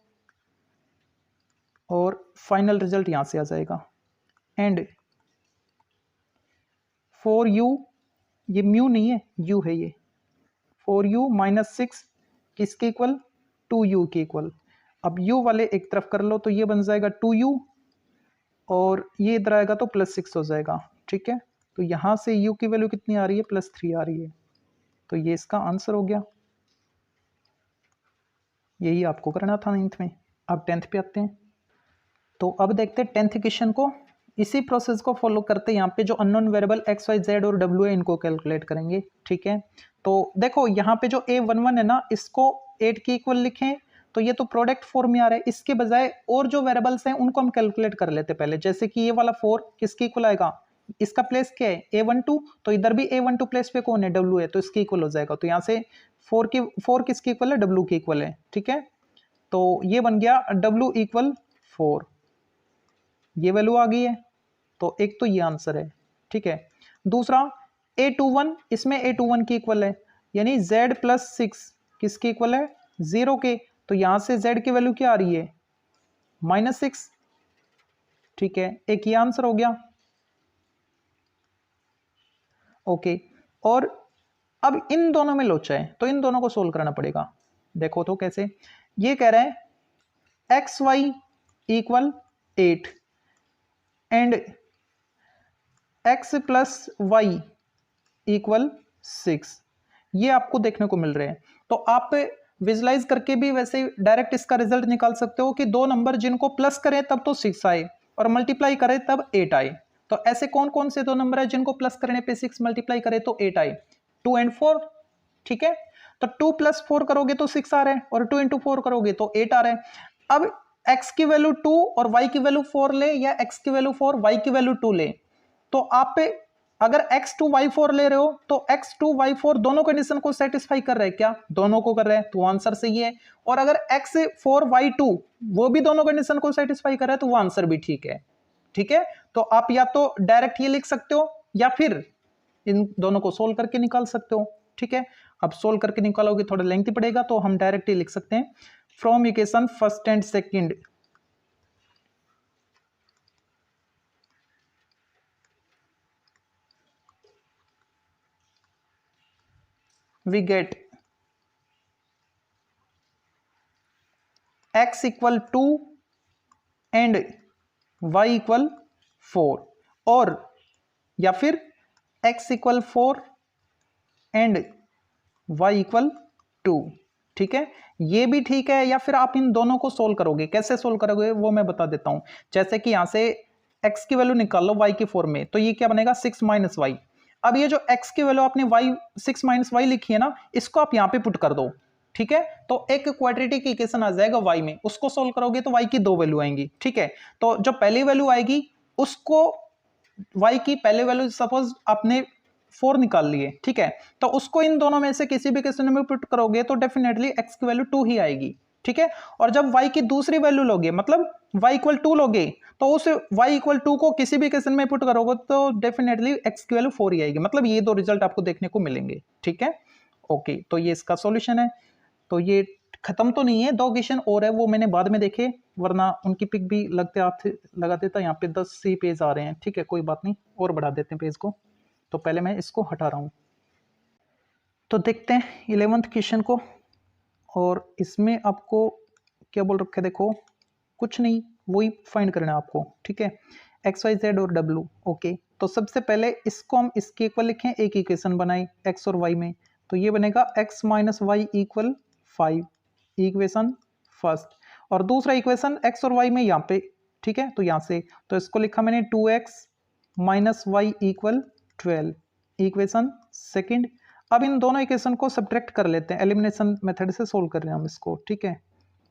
और फाइनल रिजल्ट यहां से आ जाएगा। एंड फॉर u, ये म्यू नहीं है, u है ये, फॉर u -6 किसके इक्वल, 2u के इक्वल। अब u वाले एक तरफ कर लो तो ये बन जाएगा 2u और ये इधर आएगा तो +6 हो जाएगा, ठीक है। तो यहां से u की वैल्यू कितनी आ रही है, +3 आ रही है। तो ये इसका आंसर हो गया। यही आपको करना था 9th में। अब 10th पे आते हैं। तो अब देखते हैं 10th क्वेश्चन को। इसी प्रोसेस को फॉलो करते यहाँ पे जो unknown variable x, y, z और w है, इनको कैलकुलेट करेंगे, ठीक है। तो देखो यहाँ पे जो a11 है ना, इसको 8 के इक्वल लिखें तो ये तो प्रोडक्ट फॉर्म में आ रहा है। इसके बजाय और जो वेरिएबल्स हैं उनको हम कैलकुलेट कर लेते पहले। जैसे कि ये वाला 4 किसके इक्वल आएगा, इसका प्लेस क्या है, a12, तो इधर भी a12 प्लेस पे कौन है, w है, तो इसके इक्वल हो जाएगा। तो यहाँ से 4 किसके इक्वल है, w के इक्वल है, ठीक है। तो ये बन गया w इक्वल 4, ये वैल्यू आ गई है। तो एक तो ये आंसर है, ठीक है। दूसरा a21, इसमें a21 की इक्वल है, यानी z + 6 किसके इक्वल है, 0 के। तो यहां से z की वैल्यू क्या आ रही है, -6, ठीक है। एक ये आंसर हो गया, ओके। और अब इन दोनों में लोचा है तो इन दोनों को सोल्व करना पड़ेगा। देखो तो कैसे, ये कह रहे हैं xy equal 8 and x + y equal 6, ये आपको देखने को मिल रहे हैं। तो आप विजुलाइज करके भी वैसे डायरेक्ट इसका रिजल्ट निकाल सकते हो कि दो नंबर जिनको प्लस करें तब तो 6 आए और मल्टीप्लाई करें तब 8 आए। तो ऐसे कौन कौन से दो नंबर है जिनको प्लस करने पे 6 मल्टीप्लाई करें तो 8 आए, 2 और 4, ठीक है। तो 2 + 4 करोगे तो 6 आ रहा है और 2 × 4 करोगे तो 8 आ रहा है। अब x की वैल्यू 2 और y की वैल्यू 4 ले, या x की वैल्यू 4 y की वैल्यू 2 ले, तो आप अगर x2 y4 ले रहे हो तो x2 y4 दोनों कंडीशन को सेटिस्फाई कर रहे हैं क्या, दोनों को कर रहे हैं, तो आंसर सही है। और अगर x4 y2 वो भी दोनों कंडीशन को सेटिस्फाई कर रहा है तो वो आंसर भी ठीक है, ठीक है। तो आप या तो डायरेक्ट ये लिख सकते हो या फिर इन दोनों को सोल्व करके निकाल सकते हो, ठीक है। अब सोल्व करके निकालोगे थोड़ा लेंथी पड़ेगा, तो हम डायरेक्ट ही लिख सकते हैं from equation first and second we get x equal 2 and y equal 4, और या फिर x equal 4 and y equal 2, ठीक है। ये भी ठीक है, या फिर आप इन दोनों को सोल्व करोगे। कैसे सोल्व करोगे वो मैं बता देता हूं। जैसे कि यहां से x की वैल्यू निकाल लो y की फॉर्म में, तो ये क्या बनेगा 6 - y। अब ये जो x की वैल्यू आपने y 6 - y लिखी है ना, इसको आप यहां पे पुट कर दो, ठीक है। तो एक क्वाड्रेटिक इक्वेशन आ जाएगा y में, उसको सोल्व करोगे तो y की दो वैल्यू आएंगी, ठीक है। तो जो पहली वैल्यू आएगी उसको, y की पहले वैल्यू सपोज आपने 4 निकाल लिए, ठीक है। तो उसको इन दोनों में से किसी भी क्वेश्चन में पुट करोगे तो डेफिनेटली x की वैल्यू 2 ही आएगी, ठीक है। और जब y की दूसरी वैल्यू लोगे, मतलब y इक्वल 2 लोगे तो उस y इक्वल 2 को किसी भी इक्वेशन में पुट करोगे तो डेफिनेटली x की वैल्यू 4 ही आएगी। मतलब ये दो रिजल्ट आपको देखने को मिलेंगे, ठीक है। ओके, तो ये इसका सॉल्यूशन है। तो ये खत्म तो नहीं है, दो क्वेश्चन और है, वो मैंने बाद में देखे, वरना उनकी पिक भी लगा देता। यहाँ पे 10 सी पेज आ रहे हैं, ठीक है, कोई बात नहीं, और बढ़ा देते हैं पेज को। तो पहले मैं इसको हटा रहा हूँ। तो देखते हैं 11th क्वेश्चन को, और इसमें आपको क्या बोल रखे, देखो कुछ नहीं, वही फाइंड करना है आपको, ठीक है, एक्स वाई जेड और डब्ल्यू। ओके, तो सबसे पहले इसको हम इसके इक्वल लिखें, एक इक्वेशन बनाई एक्स और वाई में, तो ये बनेगा x minus y equal 5, equation first. और दूसरा इक्वेशन एक्स और वाई में यहाँ पे, ठीक है, तो यहाँ से तो इसको लिखा मैंने 2x minus y equal 12, equation second. अब इन दोनों इक्वेशन को सब्ट्रैक्ट कर लेते हैं, एलिमिनेशन मेथड से सोल्व कर रहे हैं हम इसको, ठीक है।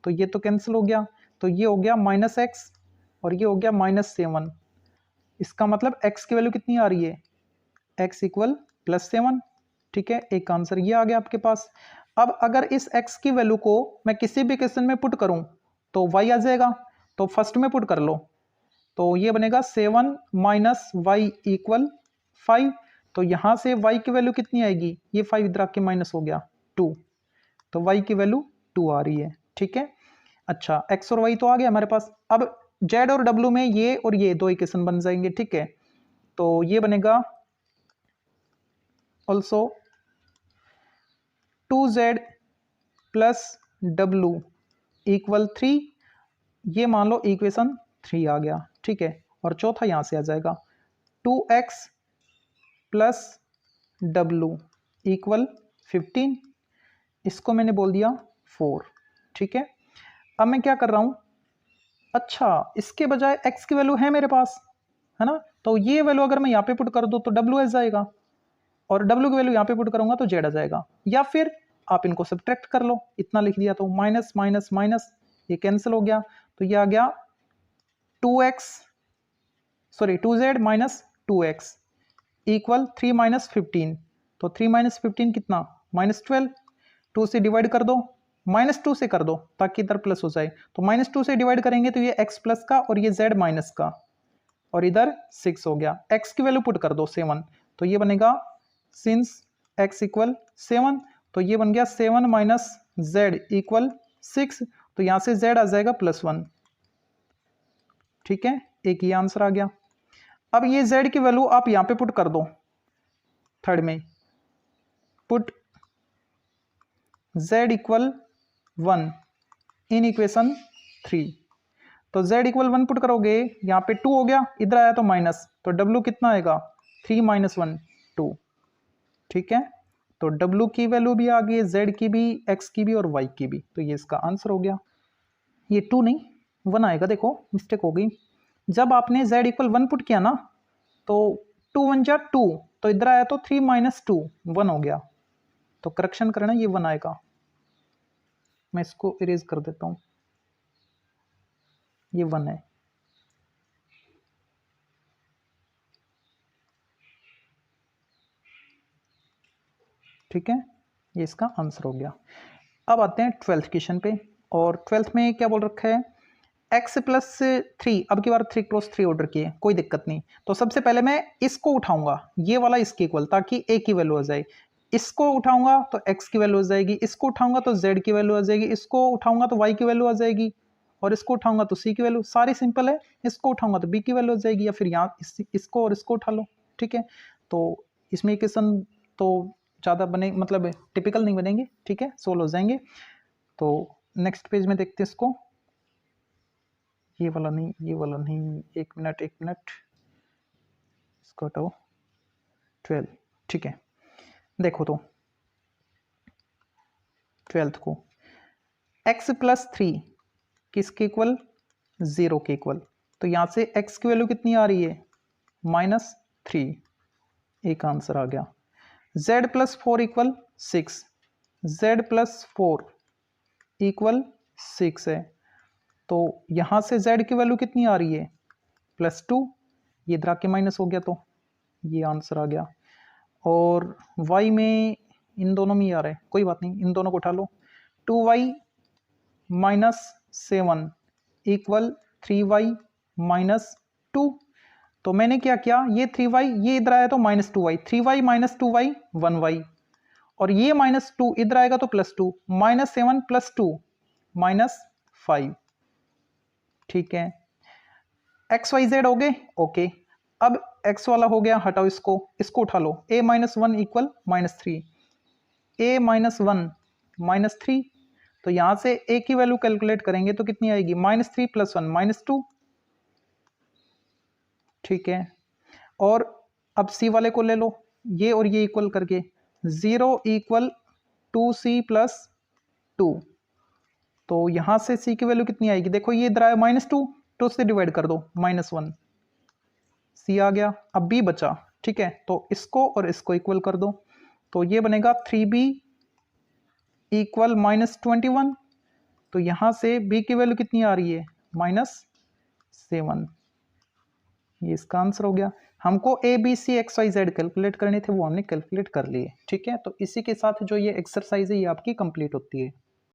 तो ये तो कैंसिल हो गया, तो ये हो गया -x और ये हो गया -7। इसका मतलब x की वैल्यू कितनी आ रही है, x इक्वल +7, ठीक है, एक आंसर ये आ गया आपके पास। अब अगर इस x की वैल्यू को मैं किसी भी इक्वेशन में पुट करूं तो y आ जाएगा, तो फर्स्ट में पुट कर लो, तो ये बनेगा 7 माइनस वाई इक्वल 5। तो यहां से y की वैल्यू कितनी आएगी, ये 5 इधर आके माइनस हो गया 2, तो y की वैल्यू 2 आ रही है, ठीक है। अच्छा, x और y तो आ गया हमारे पास। अब z और w में ये और ये दो इक्वेशन बन जाएंगे, ठीक है। तो ये बनेगा also 2z plus w equal 3, ये मान लो इक्वेशन 3 आ गया, ठीक है। और चौथा यहां से आ जाएगा 2x प्लस w इक्वल 15, इसको मैंने बोल दिया 4, ठीक है। अब मैं क्या कर रहा हूं, अच्छा इसके बजाय x की वैल्यू है मेरे पास, है ना, तो ये वैल्यू अगर मैं यहाँ पे पुट कर दूं तो w आ जाएगा, और w की वैल्यू यहाँ पे पुट करूंगा तो z आ जाएगा। या फिर आप इनको सब्ट्रैक्ट कर लो, इतना लिख दिया तो माइनस माइनस माइनस, ये कैंसिल हो गया, तो ये आ गया 2z minus 2x equal 3 minus 15, तो 3 माइनस 15 कितना, -12, 2 से डिवाइड कर दो, -2 से कर दो ताकि इधर प्लस हो जाए, तो -2 से डिवाइड करेंगे तो ये x प्लस का और ये z माइनस का, और इधर 6 हो गया। x की वैल्यू पुट कर दो 7, तो ये बनेगा सिंस x इक्वल 7, तो ये बन गया 7 माइनस z इक्वल 6, तो यहां से z आ जाएगा +1, ठीक है, एक ये आंसर आ गया। अब ये z की वैल्यू आप यहां पे पुट कर दो, थर्ड में put z equal 1 in equation 3, तो z इक्वल 1 पुट करोगे, यहाँ पे 2 हो गया, इधर आया तो माइनस, तो w कितना आएगा 3 माइनस 1 2, ठीक है। तो w की वैल्यू भी आ गई, z की भी, x की भी और y की भी, तो ये इसका आंसर हो गया। ये 2 नहीं 1 आएगा, देखो मिस्टेक हो गई, जब आपने z इक्वल 1 पुट किया ना तो 2 1 जा 2, तो इधर आया तो 3 माइनस 2 1 हो गया, तो करेक्शन करना, ये 1 आएगा। मैं इसको इरेज कर देता हूं, ये 1 है, ठीक है, ये इसका आंसर हो गया। अब आते हैं 12th क्वेश्चन पे, और 12th में क्या बोल रखा है, x प्लस 3, अब की बार 3 क्रॉस 3 ऑर्डर किए, कोई दिक्कत नहीं। तो सबसे पहले मैं इसको उठाऊंगा, ये वाला इसके इक्वल, ताकि a की वैल्यू आ जाए, इसको उठाऊंगा तो x की वैल्यू आ जाएगी, इसको उठाऊंगा तो z की वैल्यू आ जाएगी, इसको उठाऊंगा तो y की वैल्यू आ जाएगी, और इसको उठाऊंगा तो c की वैल्यू, सारी सिंपल है, इसको उठाऊंगा तो b की वैल्यू आ जाएगी, या फिर यहाँ इसको और इसको उठा लो, ठीक है। तो इसमें इक्वेशन तो ज़्यादा बने, मतलब टिपिकल नहीं बनेंगे, ठीक है, सोल्व हो जाएंगे। तो नेक्स्ट पेज में देखते हैं इसको, ये वाला नहीं, ये वाला नहीं, एक मिनट इसको हटाओ, 12, ठीक है। देखो तो 12th को x प्लस 3 किसके इक्वल, 0 के इक्वल, तो यहाँ से x की वैल्यू कितनी आ रही है, -3, एक आंसर आ गया। z plus 4 equal 6, z plus 4 equal 6 है, तो यहाँ से z की वैल्यू कितनी आ रही है, +2, ये इधर आके माइनस हो गया, तो ये आंसर आ गया। और y में इन दोनों में ही आ रहा है, कोई बात नहीं, इन दोनों को उठा लो, 2y minus 7 equal 3y minus 2। तो मैंने क्या किया, ये 3y ये इधर आया तो minus 2y, 3y minus 2y 1y, और ये माइनस 2 इधर आएगा तो प्लस 2, माइनस 7 प्लस 2 माइनस 5। ठीक है, एक्स वाई जेड हो गए, ओके। अब एक्स वाला हो गया, हटाओ इसको, इसको उठा लो, a minus 1 equal minus 3, a minus 1 minus 3। तो यहां से a की वैल्यू कैलकुलेट करेंगे तो कितनी आएगी, माइनस 3 प्लस 1 माइनस 2। ठीक है, और अब c वाले को ले लो, ये और ये इक्वल करके 0 इक्वल 2c प्लस 2। तो यहां से c की वैल्यू कितनी आएगी, देखो ये इधर आया माइनस 2, तो से डिवाइड कर दो माइनस 1, c आ गया। अब b बचा, ठीक है, तो इसको और इसको इक्वल कर दो, तो ये बनेगा 3b इक्वल माइनस 21। तो यहां से b की वैल्यू कितनी आ रही है, माइनस 7। ये इसका आंसर हो गया। हमको a b c x y z calculate करने थे, वो हमने कैलकुलेट कर लिए। ठीक है, तो इसी के साथ जो ये एक्सरसाइज है ये आपकी कंप्लीट होती है।